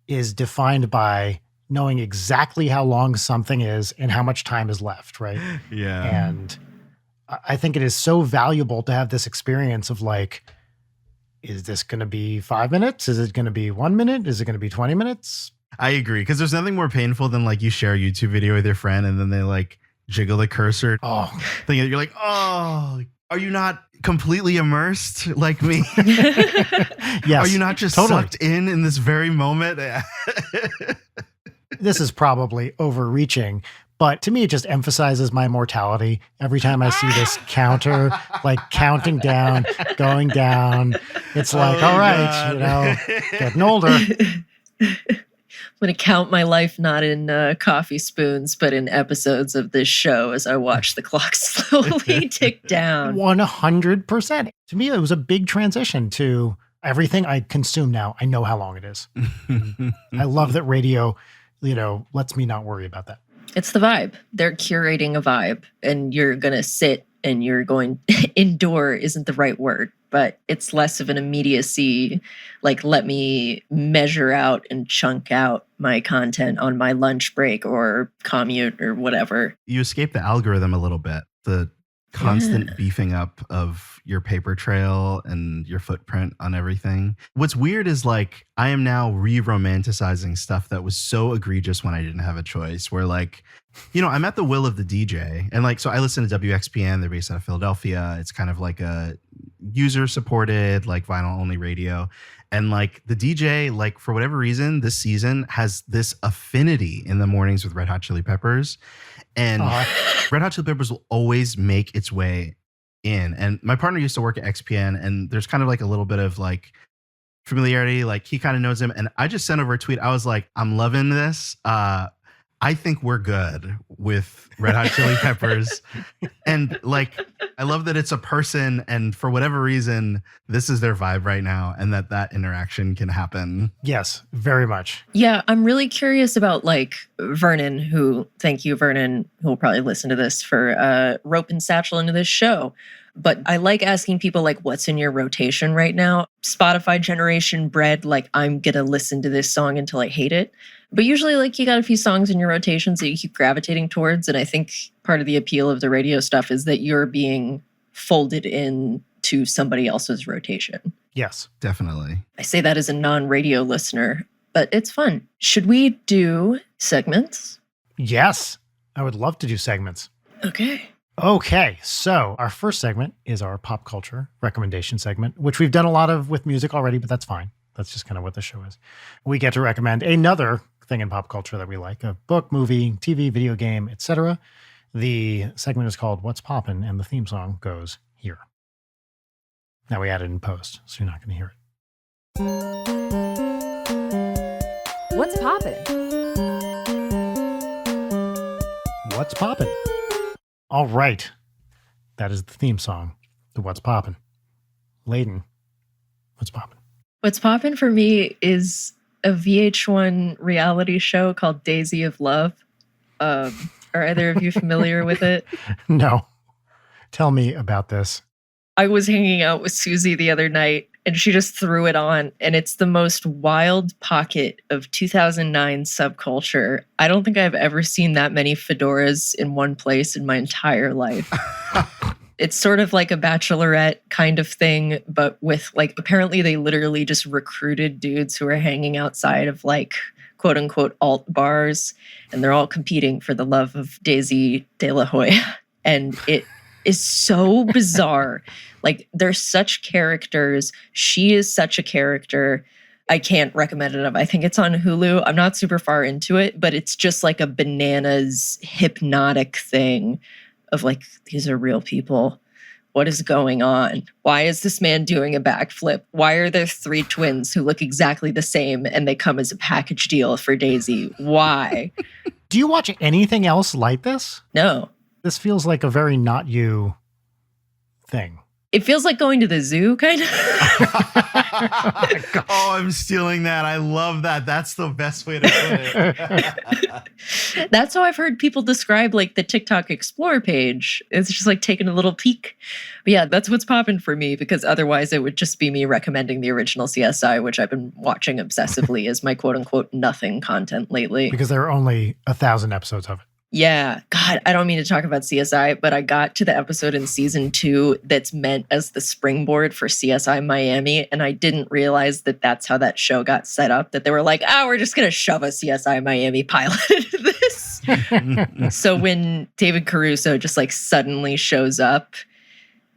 is defined by knowing exactly how long something is and how much time is left, right? Yeah. And I think it is so valuable to have this experience of like, is this going to be 5 minutes? Is it going to be 1 minute? Is it going to be 20 minutes? I agree. Because there's nothing more painful than like you share a YouTube video with your friend and then they like jiggle the cursor. Oh, Thinking you're like, oh, are you not completely immersed like me? yes. Are you not just sucked in this very moment? This is probably overreaching, but to me, it just emphasizes my mortality. Every time I see this counter, like counting down, going down, it's like, all right, you know, getting older. I'm going to count my life not in coffee spoons, but in episodes of this show as I watch the clock slowly tick down. 100%. To me, it was a big transition to everything I consume now. I know how long it is. I love that radio, you know, lets me not worry about that. It's the vibe. They're curating a vibe, and you're going to sit and you're going, endure isn't the right word, but it's less of an immediacy. Like, let me measure out and chunk out my content on my lunch break or commute or whatever. You escape the algorithm a little bit. The constant beefing up of your paper trail and your footprint on everything. What's weird is like, I am now re-romanticizing stuff that was so egregious when I didn't have a choice, where like, you know, I'm at the will of the DJ. And like, so I listen to WXPN. They're based out of Philadelphia. It's kind of like a user supported, like vinyl only radio. And like the DJ, like for whatever reason, this season has this affinity in the mornings with Red Hot Chili Peppers. And Red Hot Chili Peppers will always make its way in. And my partner used to work at XPN, and there's kind of like a little bit of like familiarity. Like he kind of knows him. And I just sent over a tweet. I was like, I'm loving this. I think we're good with Red Hot Chili Peppers. And like, I love that it's a person, and for whatever reason, this is their vibe right now, and that interaction can happen. Yes, very much. Yeah, I'm really curious about like Vernon, thank you, Vernon, who will probably listen to this, for roping Satchell into this show. But I like asking people like, what's in your rotation right now? Spotify generation bred, like, I'm going to listen to this song until I hate it. But usually, like, you got a few songs in your rotations that you keep gravitating towards. And I think part of the appeal of the radio stuff is that you're being folded in to somebody else's rotation. Yes, definitely. I say that as a non-radio listener, but it's fun. Should we do segments? Yes, I would love to do segments. Okay, so our first segment is our pop culture recommendation segment, which we've done a lot of with music already, but that's fine. That's just kind of what the show is. We get to recommend another thing in pop culture that we like, a book, movie, TV, video game, etc. The segment is called What's Poppin', and the theme song goes here. Now we add it in post, so you're not going to hear it. What's poppin'? What's poppin'? All right. That is the theme song to What's Poppin'. Layden, what's poppin'? What's poppin' for me is a VH1 reality show called Daisy of Love. Are either of you familiar with it? No. Tell me about this. I was hanging out with Susie the other night, and she just threw it on, and it's the most wild pocket of 2009 subculture. I don't think I've ever seen that many fedoras in one place in my entire life. It's sort of like a Bachelorette kind of thing, but with like, apparently they literally just recruited dudes who are hanging outside of like, quote unquote, alt bars, and they're all competing for the love of Daisy De La Hoya. And it is so bizarre. Like, they're such characters. She is such a character. I can't recommend it enough. I think it's on Hulu. I'm not super far into it, but it's just like a bananas hypnotic thing of like, these are real people. What is going on? Why is this man doing a backflip? Why are there 3 twins who look exactly the same and they come as a package deal for Daisy? Why? Do you watch anything else like this? No. This feels like a very not you thing. It feels like going to the zoo, kind of. Oh, I'm stealing that. I love that. That's the best way to put it. That's how I've heard people describe like the TikTok Explore page. It's just like taking a little peek. But yeah, that's what's popping for me, because otherwise it would just be me recommending the original CSI, which I've been watching obsessively as my quote unquote nothing content lately. Because there are only 1,000 episodes of it. Yeah. God, I don't mean to talk about CSI, but I got to the episode in season 2 that's meant as the springboard for CSI Miami. And I didn't realize that that's how that show got set up, that they were like, we're just going to shove a CSI Miami pilot into this. So when David Caruso just like suddenly shows up,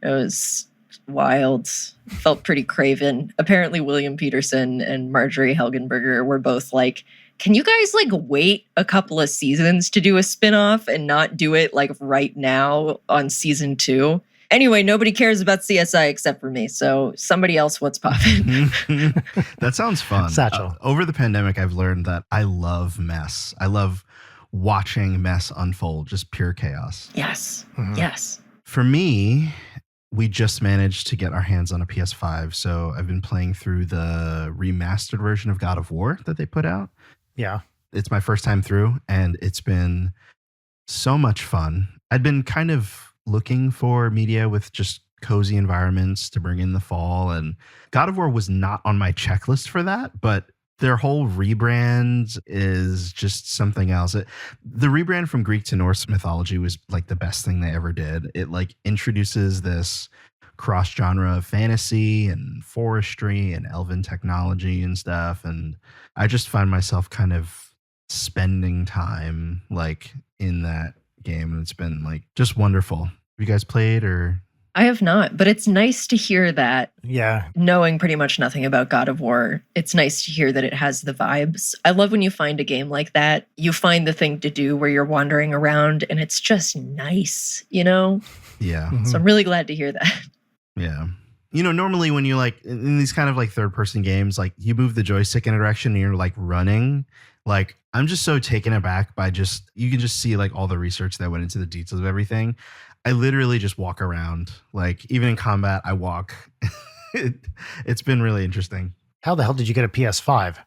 it was wild. Felt pretty craven. Apparently William Peterson and Marjorie Helgenberger were both like, can you guys like wait a couple of seasons to do a spinoff and not do it like right now on season 2? Anyway, nobody cares about CSI except for me. So somebody else, what's poppin'? That sounds fun. Satchel. Over the pandemic, I've learned that I love mess. I love watching mess unfold, just pure chaos. Yes. Mhm. Yes. For me, we just managed to get our hands on a PS5. So I've been playing through the remastered version of God of War that they put out. Yeah. It's my first time through, and it's been so much fun. I'd been kind of looking for media with just cozy environments to bring in the fall, and God of War was not on my checklist for that, but their whole rebrand is just something else. The rebrand from Greek to Norse mythology was like the best thing they ever did. It like introduces this cross-genre fantasy and forestry and elven technology and stuff, and I just find myself kind of spending time like in that game, and it's been like just wonderful. Have you guys played? Or I have not, but it's nice to hear that. Yeah. Knowing pretty much nothing about God of War, it's nice to hear that it has the vibes. I love when you find a game like that, you find the thing to do where you're wandering around and it's just nice, you know? yeah. Mhm. So I'm really glad to hear that. Yeah. You know, normally when you like in these kind of like third person games, like you move the joystick in a direction and you're like running. Like I'm just so taken aback by just, you can just see like all the research that went into the details of everything. I literally just walk around. Like even in combat, I walk. It's been really interesting. How the hell did you get a PS5?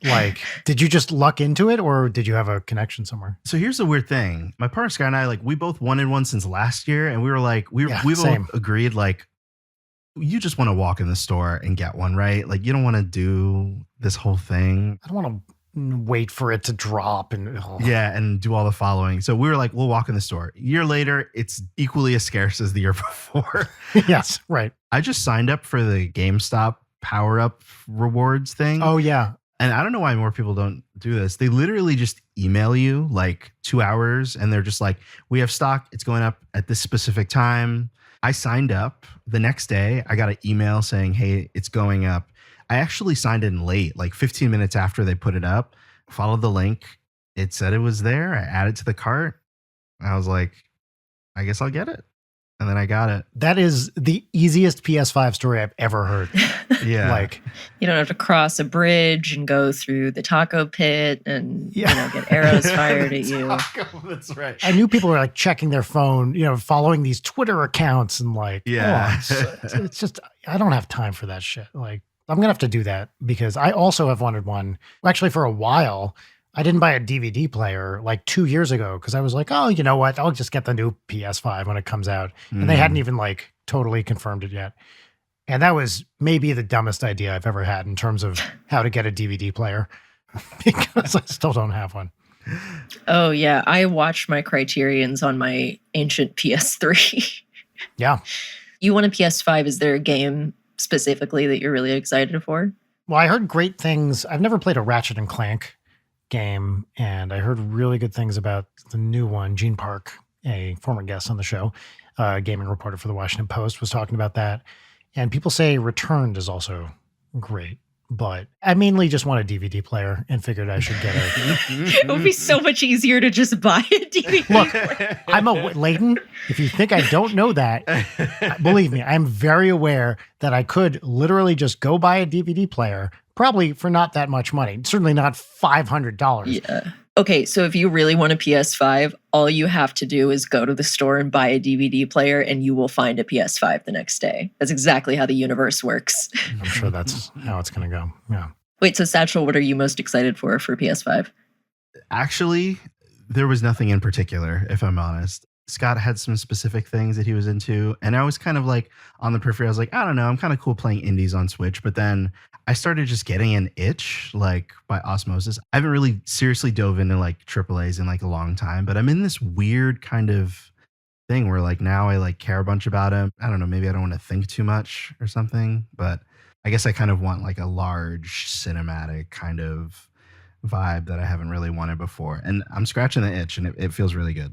Like, did you just luck into it, or did you have a connection somewhere? So here's the weird thing. My partner Sky and I, like, we both wanted one since last year, and we were like, we both same. agreed, like, you just want to walk in the store and get one, right? Like, you don't want to do this whole thing. I don't want to wait for it to drop and Yeah, and do all the following. So we were like, we'll walk in the store. A year later, it's equally as scarce as the year before. Yes, right. I just signed up for the GameStop Power Up rewards thing. Oh yeah. And I don't know why more people don't do this. They literally just email you like 2 hours and they're just like, we have stock. It's going up at this specific time. I signed up. The next day, I got an email saying, hey, it's going up. I actually signed in late, like 15 minutes after they put it up. Followed the link. It said it was there. I added to the cart. I was like, I guess I'll get it. And then I got it. That is the easiest PS5 story I've ever heard. Yeah. Like, You don't have to cross a bridge and go through the taco pit and Yeah. you know, get arrows fired at you. That's right. I knew people were like checking their phone, you know, following these Twitter accounts and like, Yeah. it's just, I don't have time for that shit. Like, I'm going to have to do that because I also have wanted one. Actually, for a while, I didn't buy a DVD player like 2 years ago because I was like, oh, you know what? I'll just get the new PS5 when it comes out. And they hadn't even like totally confirmed it yet. And that was maybe the dumbest idea I've ever had in terms of how to get a DVD player because I still don't have one. Oh yeah, I watched my Criterions on my ancient PS3. Yeah. You want a PS5? Is there a game specifically that you're really excited for? Well, I heard great things. I've never played a Ratchet and Clank game, and I heard really good things about the new one. Gene Park, a former guest on the show, gaming reporter for the Washington Post, was talking about that. And people say Returned is also great. but I mainly just want a DVD player and figured I should get a. It would be so much easier to just buy a DVD. Look, I'm a Leighton. If you think I don't know that, believe me, I'm very aware that I could literally just go buy a DVD player, probably for not that much money. Certainly not $500. Yeah. Okay, so if you really want a PS5, all you have to do is go to the store and buy a DVD player, and you will find a PS5 the next day. That's exactly how the universe works. I'm sure that's how it's going to go. Yeah. Wait, so Satchel, what are you most excited for PS5? Actually, there was nothing in particular, if I'm honest. Scott had some specific things that he was into, and I was kind of like on the periphery. I was like, I don't know, I'm kind of cool playing indies on Switch, but then I started just getting an itch, like by osmosis. I haven't really seriously dove into like AAAs in like a long time, but I'm in this weird kind of thing where like now I like care a bunch about him. I don't know, maybe I don't want to think too much or something, but I guess I kind of want like a large cinematic kind of vibe that I haven't really wanted before. And I'm scratching the itch, and it feels really good.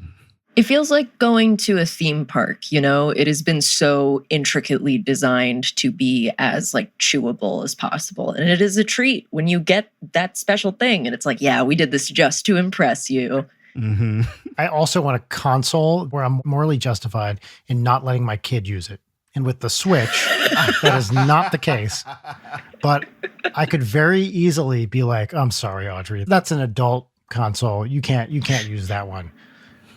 It feels like going to a theme park, you know? It has been so intricately designed to be as like chewable as possible. And it is a treat when you get that special thing and it's like, yeah, we did this just to impress you. Mm-hmm. I also want a console where I'm morally justified in not letting my kid use it. And with the Switch, that is not the case. But I could very easily be like, I'm sorry, Audrey, that's an adult console. You can't use that one.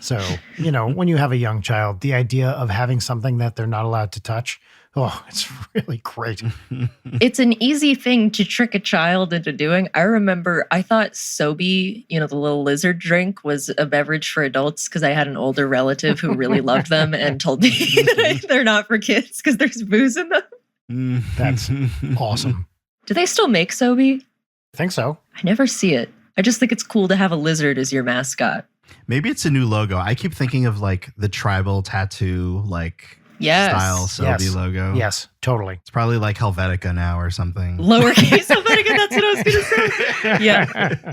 So, you know, when you have a young child, the idea of having something that they're not allowed to touch, oh, it's really great. It's an easy thing to trick a child into doing. I remember I thought Sobe, you know, the little lizard drink, was a beverage for adults because I had an older relative who really loved them and told me that they're not for kids because there's booze in them. That's awesome. Do they still make Sobe? I think so. I never see it. I just think it's cool to have a lizard as your mascot. Maybe it's a new logo. I keep thinking of like the tribal tattoo, like Yes. style Sobe Yes. logo. Yes, totally. It's probably like Helvetica now or something. Lowercase Helvetica, that's what I was going to say. Yeah.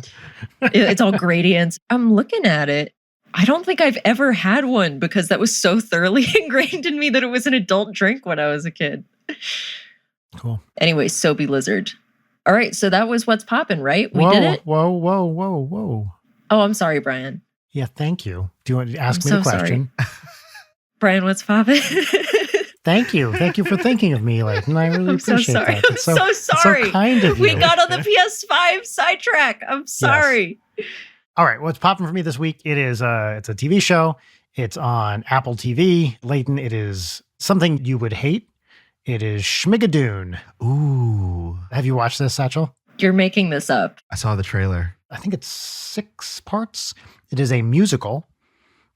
It's all gradients. I'm looking at it. I don't think I've ever had one because that was so thoroughly ingrained in me that it was an adult drink when I was a kid. Cool. Anyway, Sobe Lizard. All right, so that was What's Poppin', right? We whoa, did it? Whoa. Oh, I'm sorry, Brian. Yeah, thank you. Do you want to ask I'm me the so question? Brian, what's poppin'? Thank you. Thank you for thinking of me, Leighton. I really I'm so appreciate sorry. that. I'm It's so it's sorry. so kind of you. We got on the PS5 sidetrack. I'm sorry. All right, what's popping for me this week? It's a TV show. It's on Apple TV. Leighton, it is something you would hate. It is Schmigadoon. Ooh, Have you watched this, Satchel? You're making this up. I saw the trailer. I think it's 6 parts. It is a musical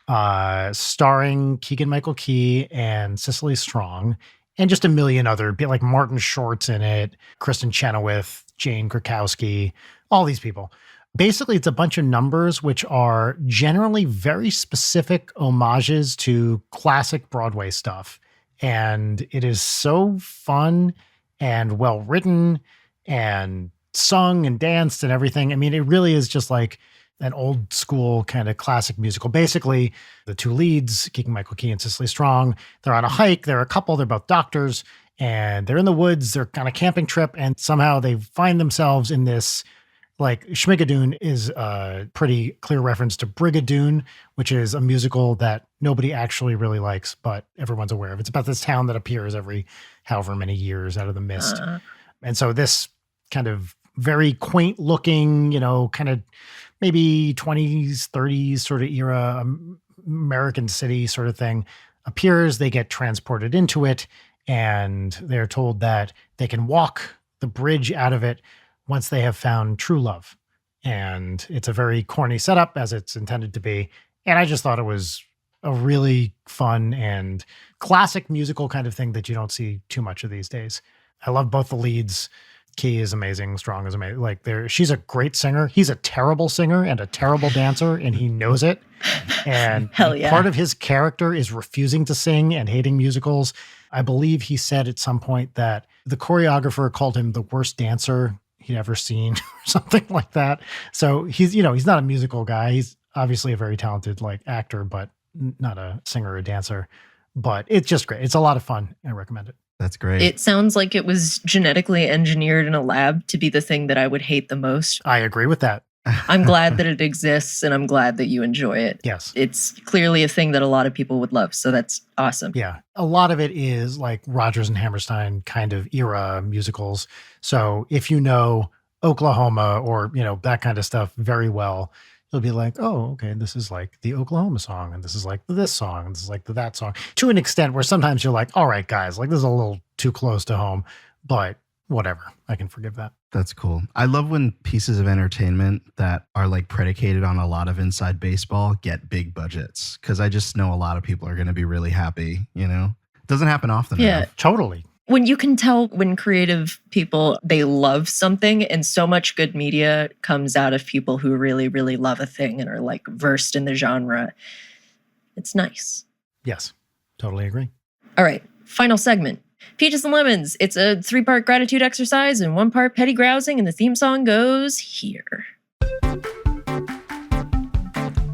starring Keegan-Michael Key and Cicely Strong and just a million other, like Martin Short's in it, Kristen Chenoweth, Jane Krakowski, all these people. Basically, it's a bunch of numbers which are generally very specific homages to classic Broadway stuff. And it is so fun and well written and sung and danced and everything. I mean, it really is just like an old school kind of classic musical. Basically, the 2 leads, Keegan-Michael Key and Cicely Strong, they're on a hike. They're a couple. They're both doctors. And they're in the woods. They're on a camping trip. And somehow they find themselves in this, like, Schmigadoon is a pretty clear reference to Brigadoon, which is a musical that nobody actually really likes, but everyone's aware of. It's about this town that appears every however many years out of the mist. And so this kind of very quaint looking, you know, kind of maybe 20s, 30s sort of era American city sort of thing appears. They get transported into it and they're told that they can walk the bridge out of it once they have found true love. And it's a very corny setup as it's intended to be. And I just thought it was a really fun and classic musical kind of thing that you don't see too much of these days. I love both the leads. Key is amazing. Strong is amazing. Like she's a great singer. He's a terrible singer and a terrible dancer, and he knows it. And Hell yeah. Part of his character is refusing to sing and hating musicals. I believe he said at some point that the choreographer called him the worst dancer he'd ever seen, or something like that. So he's not a musical guy. He's obviously a very talented like actor, but not a singer or dancer. But it's just great. It's a lot of fun. I recommend it. That's great. It sounds like it was genetically engineered in a lab to be the thing that I would hate the most. I agree with that. I'm glad that it exists, and I'm glad that you enjoy it. Yes. It's clearly a thing that a lot of people would love, so that's awesome. Yeah. A lot of it is like Rodgers and Hammerstein kind of era musicals. So if you know Oklahoma or, that kind of stuff very well, you'll be like, oh, okay, this is like the Oklahoma song, and this is like this song, and this is like that song, to an extent where sometimes you're like, all right, guys, like this is a little too close to home, but whatever, I can forgive that. That's cool. I love when pieces of entertainment that are like predicated on a lot of inside baseball get big budgets, because I just know a lot of people are going to be really happy, It doesn't happen often enough. Totally. When you can tell when creative people, they love something, and so much good media comes out of people who really, really love a thing and are like versed in the genre. It's nice. Yes, totally agree. All right, final segment. Peaches and Lemons. It's a 3-part gratitude exercise and 1 part petty grousing, and the theme song goes here.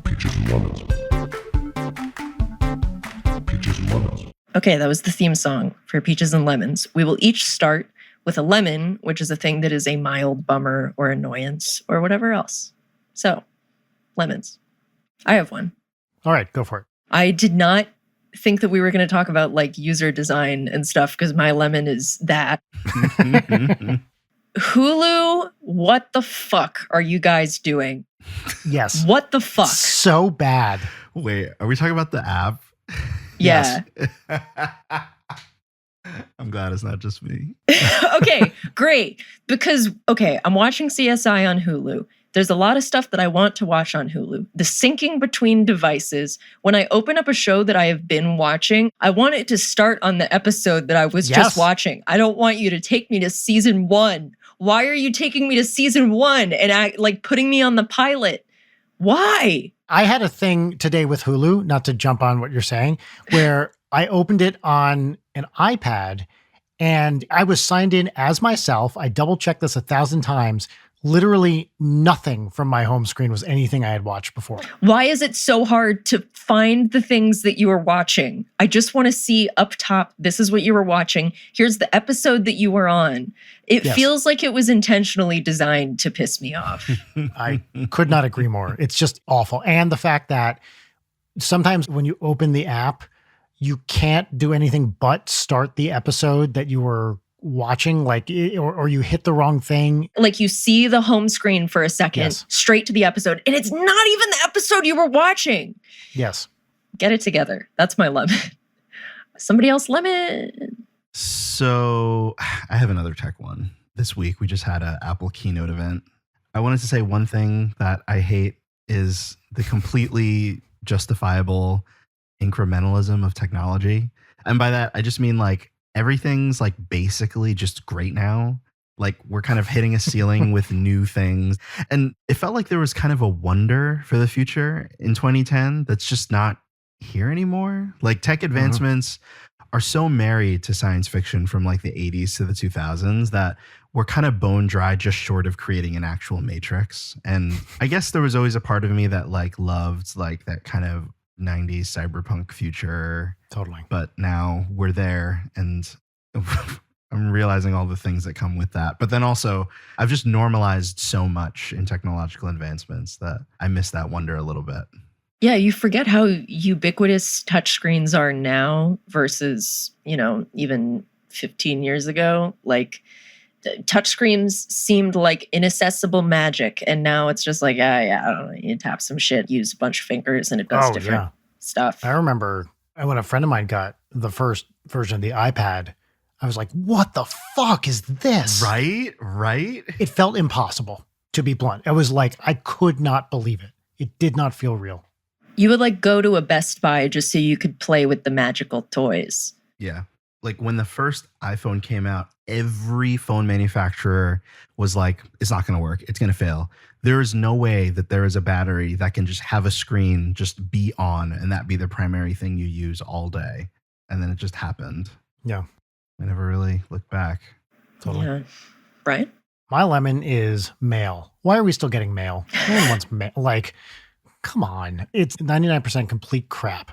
Peaches and lemons. Peaches and lemons. Okay, that was the theme song for Peaches and Lemons. We will each start with a lemon, which is a thing that is a mild bummer or annoyance or whatever else. So, lemons. I have one. All right, go for it. I did not think that we were going to talk about like user design and stuff because my lemon is that. Hulu, what the fuck are you guys doing? Yes. What the fuck? So bad. Wait, are we talking about the app? Yeah. I'm glad it's not just me. Okay, great. Because, I'm watching CSI on Hulu. There's a lot of stuff that I want to watch on Hulu. The syncing between devices. When I open up a show that I have been watching, I want it to start on the episode that I was just watching. I don't want you to take me to season 1. Why are you taking me to season 1 and putting me on the pilot? Why? I had a thing today with Hulu, not to jump on what you're saying, where I opened it on an iPad and I was signed in as myself. I double checked this 1,000 times. Literally nothing from my home screen was anything I had watched before. Why is it so hard to find the things that you are watching? I just want to see up top, this is what you were watching. Here's the episode that you were on. It feels like it was intentionally designed to piss me off. I could not agree more. It's just awful. And the fact that sometimes when you open the app, you can't do anything but start the episode that you were watching, or you hit the wrong thing. Like you see the home screen for a second, straight to the episode, and it's not even the episode you were watching. Yes. Get it together. That's my lemon. Somebody else lemon. So I have another tech one. This week, we just had an Apple keynote event. I wanted to say one thing that I hate is the completely justifiable incrementalism of technology. And by that, I just mean everything's basically just great now. We're kind of hitting a ceiling with new things. And it felt like there was kind of a wonder for the future in 2010 that's just not here anymore. Tech advancements are so married to science fiction from the 80s to the 2000s that we're kind of bone dry, just short of creating an actual Matrix. And I guess there was always a part of me that loved that kind of 90s cyberpunk future. Totally. But now we're there, and I'm realizing all the things that come with that. But then also, I've just normalized so much in technological advancements that I miss that wonder a little bit. Yeah, you forget how ubiquitous touchscreens are now versus, even 15 years ago. Touchscreens seemed like inaccessible magic, and now it's just I don't know, you tap some shit, use a bunch of fingers, and it does different stuff. I remember when a friend of mine got the first version of the iPad, I was like, what the fuck is this? Right? It felt impossible, to be blunt. I was I could not believe it. It did not feel real. You would go to a Best Buy just so you could play with the magical toys. Yeah. When the first iPhone came out, every phone manufacturer was it's not going to work. It's going to fail. There is no way that there is a battery that can just have a screen just be on and that be the primary thing you use all day. And then it just happened. Yeah. I never really looked back. Totally. Yeah. Brian? My lemon is mail. Why are we still getting mail? No one wants mail. Come on. It's 99% complete crap.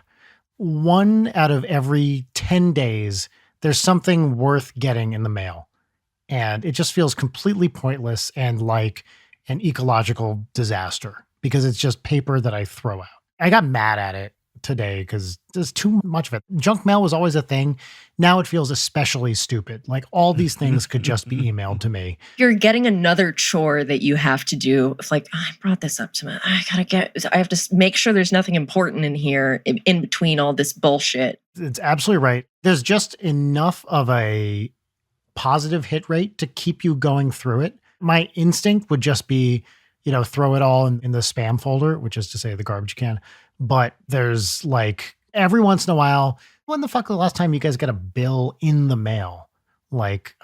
1 out of every 10 days, there's something worth getting in the mail. And it just feels completely pointless and like an ecological disaster because it's just paper that I throw out. I got mad at it today because there's too much of it. Junk mail was always a thing. Now it feels especially stupid. Like all these things could just be emailed to me. You're getting another chore that you have to do. It's like, I brought this up to me. I have to make sure there's nothing important in here in between all this bullshit. It's absolutely right. There's just enough of a positive hit rate to keep you going through it. My instinct would just be, throw it all in the spam folder, which is to say the garbage can. But there's like every once in a while, when the fuck was the last time you guys got a bill in the mail? Like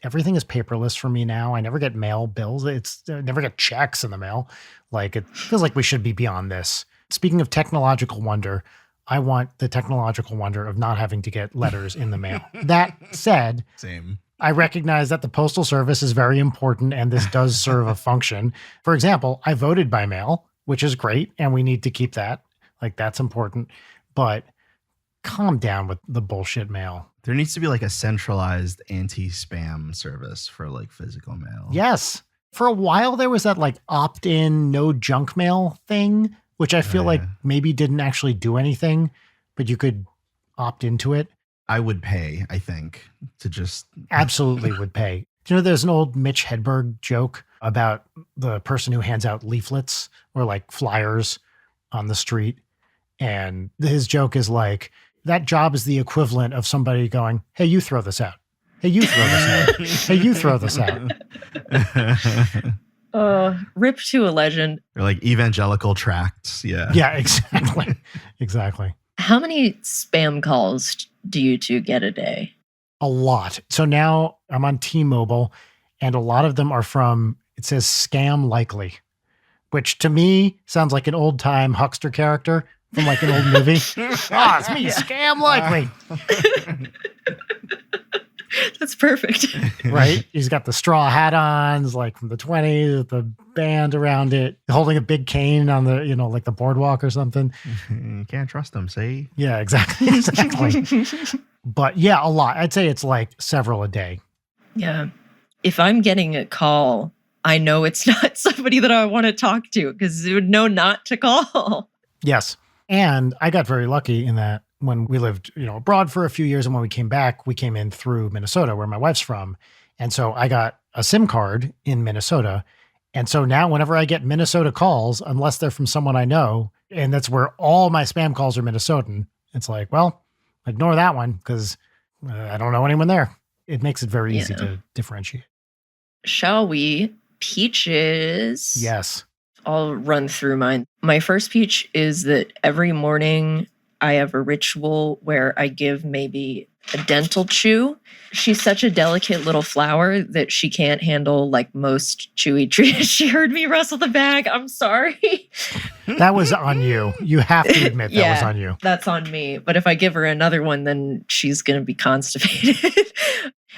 everything is paperless for me now. I never get mail bills. I never get checks in the mail. Like it feels like we should be beyond this. Speaking of technological wonder, I want the technological wonder of not having to get letters in the mail. That said, Same. I recognize that the Postal Service is very important and this does serve a function. For example, I voted by mail, which is great, and we need to keep that. Like, that's important. But calm down with the bullshit mail. There needs to be like a centralized anti-spam service for like physical mail. Yes. For a while, there was that like opt-in, no junk mail thing, which I feel like maybe didn't actually do anything, but you could opt into it. I would pay, I think, to just... Absolutely would pay. There's an old Mitch Hedberg joke about the person who hands out leaflets or like flyers on the street. And his joke is like, that job is the equivalent of somebody going, hey, you throw this out. Hey, you throw this out. Hey, you throw this out. Rip to a legend. Or like evangelical tracts. Yeah. Yeah, exactly. Exactly. How many spam calls do you two get a day? A lot. So now I'm on T-Mobile and a lot of them are from, it says scam likely, which to me sounds like an old time huckster character from like an old movie. It's me, scam likely. That's perfect. Right? He's got the straw hat on, it's like from the 20s, with the band around it, holding a big cane on the, like the boardwalk or something. You can't trust them, see? Yeah, exactly. Exactly. But yeah, a lot. I'd say it's like several a day. Yeah. If I'm getting a call, I know it's not somebody that I want to talk to because it would know not to call. Yes. And I got very lucky in that when we lived, abroad for a few years and when we came back, we came in through Minnesota where my wife's from. And so I got a SIM card in Minnesota. And so now whenever I get Minnesota calls, unless they're from someone I know, and that's where all my spam calls are Minnesotan, it's like, well, ignore that one because I don't know anyone there. It makes it very easy to differentiate. Shall we? Peaches. Yes. I'll run through mine. My first peach is that every morning I have a ritual where I give maybe a dental chew. She's such a delicate little flower that she can't handle like most chewy treats. She heard me rustle the bag. I'm sorry. That was on you. You have to admit that was on you. That's on me. But if I give her another one, then she's going to be constipated.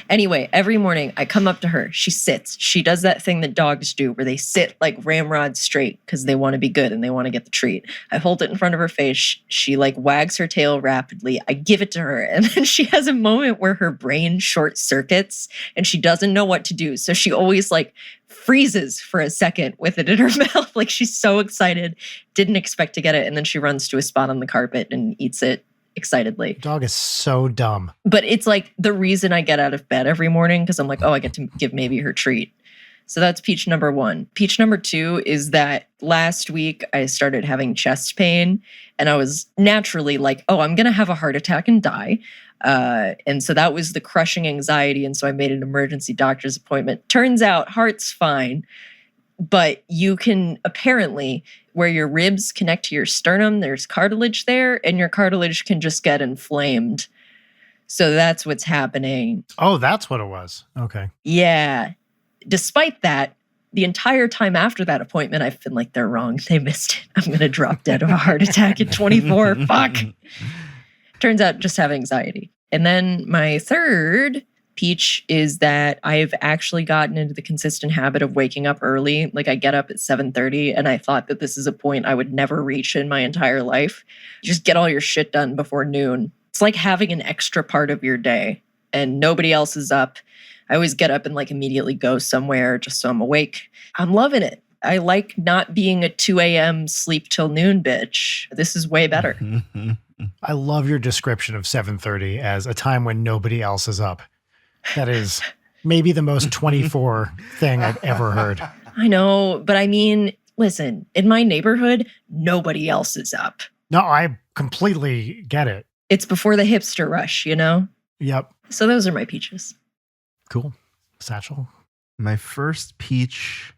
Anyway, every morning I come up to her. She sits. She does that thing that dogs do where they sit like ramrod straight because they want to be good and they want to get the treat. I hold it in front of her face. She like wags her tail rapidly. I give it to her. And then she has a moment where her brain short circuits and she doesn't know what to do. So she always like freezes for a second with it in her mouth. Like she's so excited, didn't expect to get it. And then she runs to a spot on the carpet and eats it excitedly. Dog is so dumb. But it's like the reason I get out of bed every morning because I'm like, oh, I get to give maybe her treat. So that's peach number one. Peach number two is that last week I started having chest pain and I was naturally like, oh, I'm going to have a heart attack and die. And so that was the crushing anxiety. And so I made an emergency doctor's appointment. Turns out heart's fine. But you can apparently, where your ribs connect to your sternum, there's cartilage there, and your cartilage can just get inflamed. So that's what's happening. Oh, that's what it was. Okay. Yeah. Despite that, the entire time after that appointment, I've been like, they're wrong. They missed it. I'm going to drop dead of a heart attack at 24. Fuck. Turns out just have anxiety. And then my third peach is that I've actually gotten into the consistent habit of waking up early. Like I get up at 7:30 and I thought that this is a point I would never reach in my entire life. Just get all your shit done before noon. It's like having an extra part of your day. and nobody else is up. I always get up and like immediately go somewhere just so I'm awake. I'm loving it. I like not being a 2 a.m. sleep till noon bitch. This is way better. I love your description of 7:30 as a time when nobody else is up. That is maybe the most 24 thing I've ever heard. I know, but I mean, listen, in my neighborhood, nobody else is up. No, I completely get it. It's before the hipster rush, you know? Yep. So those are my peaches. Cool. Satchel? My first peach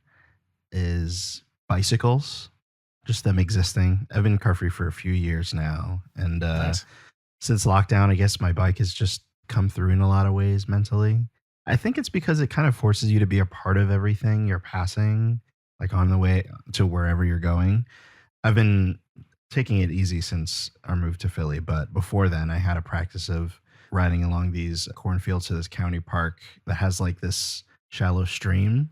is bicycles, just them existing. I've been car free for a few years now. And Nice. since lockdown, I guess my bike has just come through in a lot of ways mentally. I think it's because it kind of forces you to be a part of everything you're passing, like on the way to wherever you're going. I've been taking it easy since our move to Philly, but before then, I had a practice of riding along these cornfields to this county park that has like this shallow stream.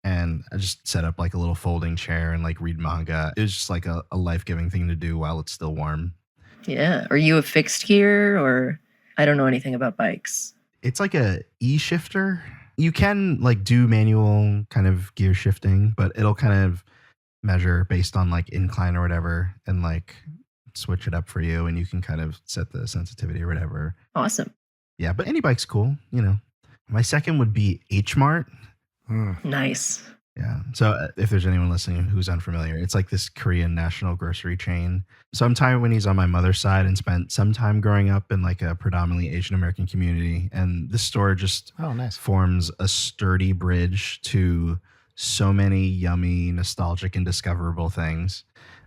And I just set up like a little folding chair and like read manga. It was just like a life-giving thing to do while it's still warm. Yeah. Are you a fixed gear or I don't know anything about bikes? It's like a e-shifter. You can like do manual kind of gear shifting, but it'll kind of measure based on like incline or whatever and like switch it up for you, and you can kind of set the sensitivity or whatever. Awesome. Yeah, but any bike's cool, you know. My second would be H Mart. Nice. Yeah. So if there's anyone listening who's unfamiliar, it's like this Korean national grocery chain. So I'm Taiwanese on my mother's side and spent some time growing up in like a predominantly Asian American community. And this store just Nice. forms a sturdy bridge to so many yummy, nostalgic, and discoverable things.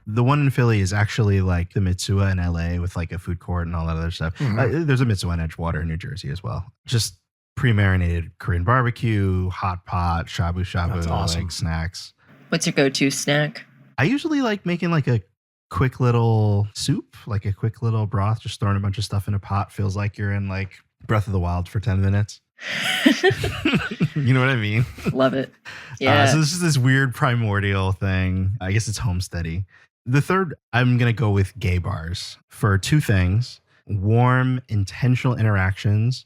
The one in Philly is actually like the Mitsuya in LA with like a food court and all that other stuff. There's a Mitsuya in Edgewater in New Jersey as well. Just pre-marinated Korean barbecue, hot pot, shabu shabu, That's awesome. like snacks. What's your go-to snack? I usually like making like a quick little soup, like a quick little broth, just throwing a bunch of stuff in a pot. Feels like you're in like Breath of the Wild for 10 minutes. You know what I mean? Love it. Yeah. So this is this weird primordial thing. I guess it's homesteady. The third, I'm going to go with gay bars for two things: warm, intentional interactions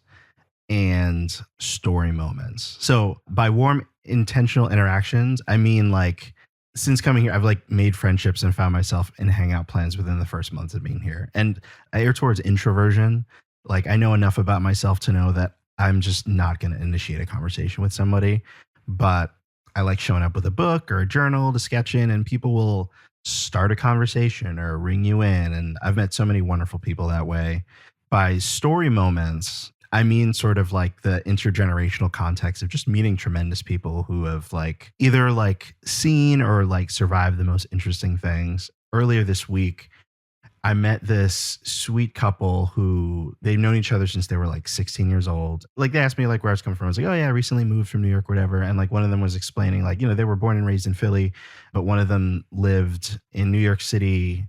and story moments. So by warm, intentional interactions, I mean like since coming here, I've like made friendships and found myself in hangout plans within the first month of being here. And I err towards introversion. Like I know enough about myself to know that I'm just not going to initiate a conversation with somebody, but I like showing up with a book or a journal to sketch in, and people will start a conversation or ring you in. And I've met so many wonderful people that way. By story moments, I mean sort of like the intergenerational context of just meeting tremendous people who have like either like seen or like survived the most interesting things. Earlier this week, I met this sweet couple who they've known each other since they were like 16 years old. Like they asked me like where I was coming from. I was like, oh yeah, I recently moved from New York, whatever. And like one of them was explaining like, you know, they were born and raised in Philly, but one of them lived in New York City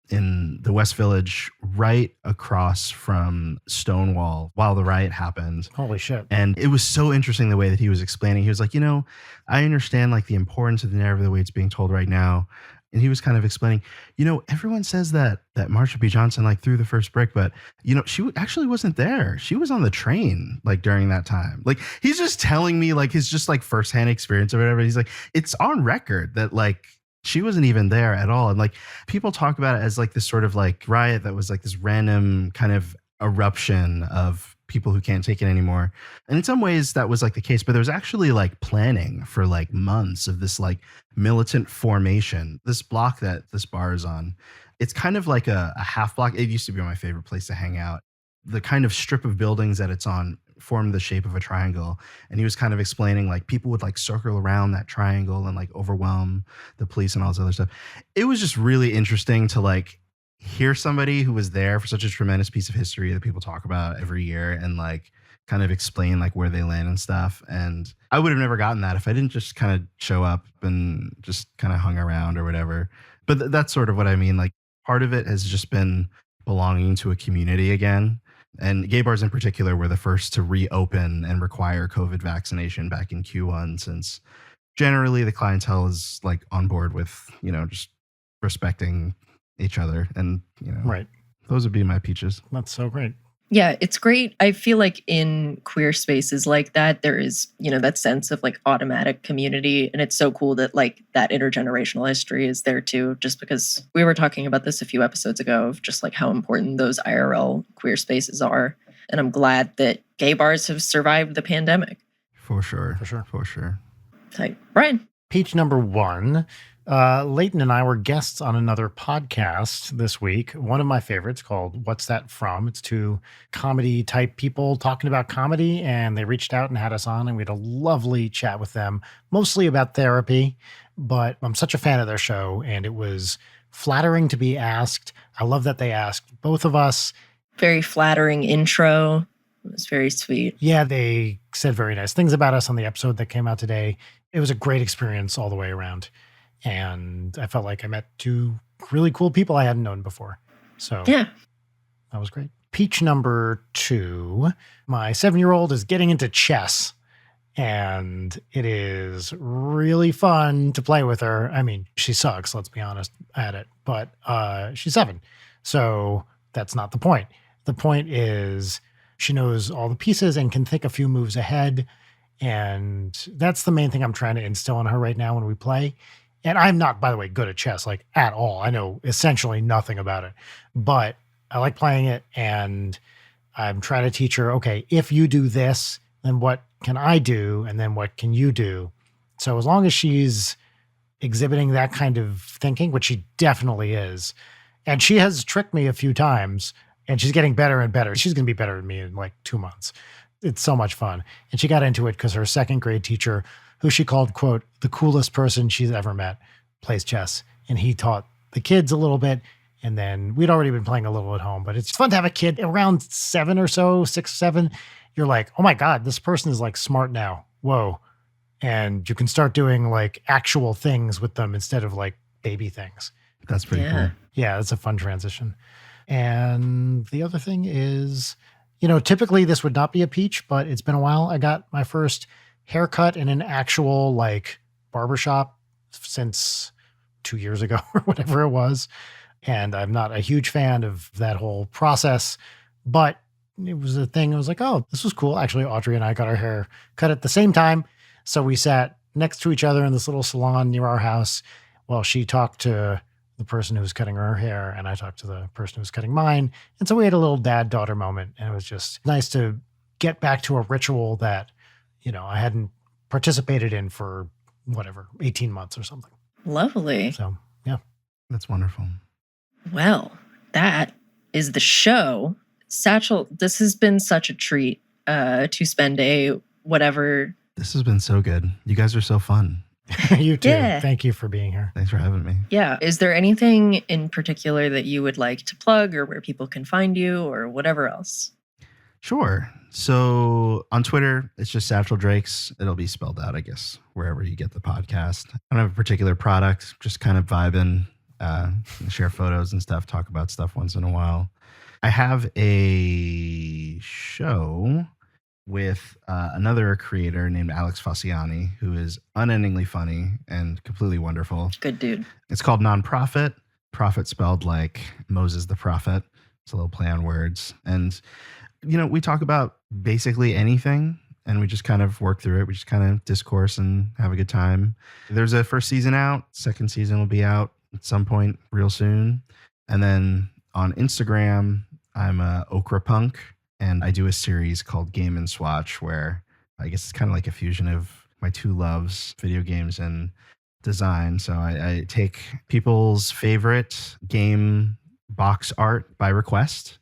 in the West Village, right across from Stonewall while the riot happened. Holy shit. And it was so interesting the way that he was explaining. He was like, you know, I understand like the importance of the narrative, the way it's being told right now. And he was kind of explaining, you know, everyone says that Marsha P. Johnson like threw the first brick, but you know, she actually wasn't there. She was on the train like during that time. Like he's just telling me like his just like firsthand experience or whatever. He's like, it's on record that like she wasn't even there at all. And like people talk about it as like this sort of like riot that was like this random kind of eruption of people who can't take it anymore. And in some ways that was like the case, but there was actually like planning for like months of this like militant formation. This block that this bar is on, it's kind of like a half block. It used to be my favorite place to hang out. The kind of strip of buildings that it's on formed the shape of a triangle. And he was kind of explaining like people would like circle around that triangle and like overwhelm the police and all this other stuff. It was just really interesting to like hear somebody who was there for such a tremendous piece of history that people talk about every year and like kind of explain like where they land and stuff. And I would have never gotten that if I didn't just kind of show up and just kind of hung around or whatever. But that's sort of what I mean. Like part of it has just been belonging to a community again. And gay bars in particular were the first to reopen and require COVID vaccination back in Q1, since generally the clientele is like on board with, you know, just respecting each other. And, you know, Right. those would be my peaches. That's so great. Yeah, it's great. I feel like in queer spaces like that, there is, that sense of like automatic community. And it's so cool that like that intergenerational history is there too, just because we were talking about this a few episodes ago of just like how important those IRL queer spaces are. And I'm glad that gay bars have survived the pandemic. For sure. For sure. For sure. Like, Brian. Peach number 1. Leighton and I were guests on another podcast this week. One of my favorites called What's That From? It's 2 comedy type people talking about comedy, and they reached out and had us on, and we had a lovely chat with them, mostly about therapy. But I'm such a fan of their show, and it was flattering to be asked. I love that they asked both of us. Very flattering intro. It was very sweet. Yeah, they said very nice things about us on the episode that came out today. It was a great experience all the way around. And I felt like I met 2 really cool people I hadn't known before. So yeah, that was great. Peach number 2. My 7-year-old is getting into chess, and it is really fun to play with her. I mean, she sucks, let's be honest, at it, but she's 7. So that's not the point. The point is she knows all the pieces and can think a few moves ahead. And that's the main thing I'm trying to instill in her right now when we play. And I'm not, by the way, good at chess, like at all. I know essentially nothing about it, but I like playing it, and I'm trying to teach her, okay, if you do this, then what can I do? And then what can you do? So as long as she's exhibiting that kind of thinking, which she definitely is, and she has tricked me a few times, and she's getting better and better. She's going to be better than me in like 2 months. It's so much fun. And she got into it because her 2nd grade teacher, who she called, quote, the coolest person she's ever met, plays chess. And he taught the kids a little bit. And then we'd already been playing a little at home, but it's fun to have a kid around 7 or so, 6, 7. You're like, oh my God, this person is like smart now. Whoa. And you can start doing like actual things with them instead of like baby things. That's pretty cool. Yeah, it's a fun transition. And the other thing is, typically this would not be a peach, but it's been a while. I got my first haircut in an actual like barbershop since 2 years ago or whatever it was. And I'm not a huge fan of that whole process, but it was a thing. I was like, oh, this was cool. Actually, Audrey and I got our hair cut at the same time. So we sat next to each other in this little salon near our house while she talked to the person who was cutting her hair, and I talked to the person who was cutting mine. And so we had a little dad-daughter moment, and it was just nice to get back to a ritual that, I hadn't participated in for 18 months or something. Lovely. So, yeah. That's wonderful. Well, that is the show. Satchell, this has been such a treat to spend a whatever. This has been so good. You guys are so fun. You too. Yeah. Thank you for being here. Thanks for having me. Yeah. Is there anything in particular that you would like to plug, or where people can find you, or whatever else? Sure. So on Twitter, it's just Satchel Drakes. It'll be spelled out, I guess, wherever you get the podcast. I don't have a particular product, just kind of vibing, share photos and stuff, talk about stuff once in a while. I have a show with another creator named Alex Faciani, who is unendingly funny and completely wonderful. Good dude. It's called Nonprofit. Prophet spelled like Moses the prophet. It's a little play on words. And, we talk about basically anything, and we just kind of work through it. We just kind of discourse and have a good time. There's a first season out. Second season will be out at some point real soon. And then on Instagram, I'm a Okra Punk, and I do a series called Game and Swatch, where I guess it's kind of like a fusion of my 2 loves, video games and design. So I take people's favorite game box art by request,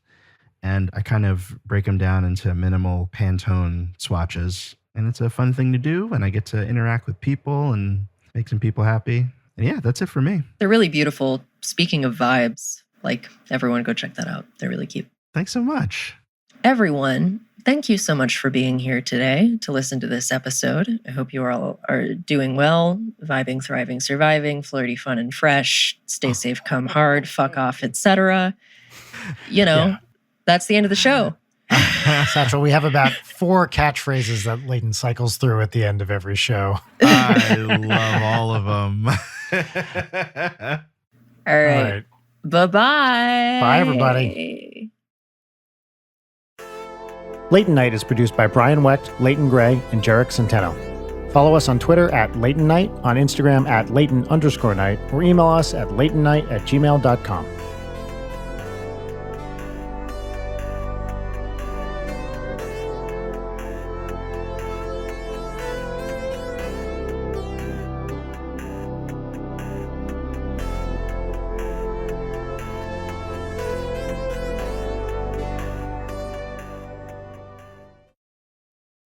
and I kind of break them down into minimal Pantone swatches. And it's a fun thing to do, and I get to interact with people and make some people happy. And yeah, that's it for me. They're really beautiful. Speaking of vibes, like, everyone go check that out. They're really cute. Thanks so much. Everyone, thank you so much for being here today to listen to this episode. I hope you all are doing well, vibing, thriving, surviving, flirty, fun, and fresh. Stay safe, come hard, fuck off, etc. That's the end of the show. Satchel, we have about 4 catchphrases that Leighton cycles through at the end of every show. I love all of them. All right. Bye-bye. Bye, everybody. Late Night is produced by Brian Wecht, Leighton Gray, and Jarek Centeno. Follow us on Twitter at Leighton Night, on Instagram at Leighton_Night, or email us at leightonnight@gmail.com.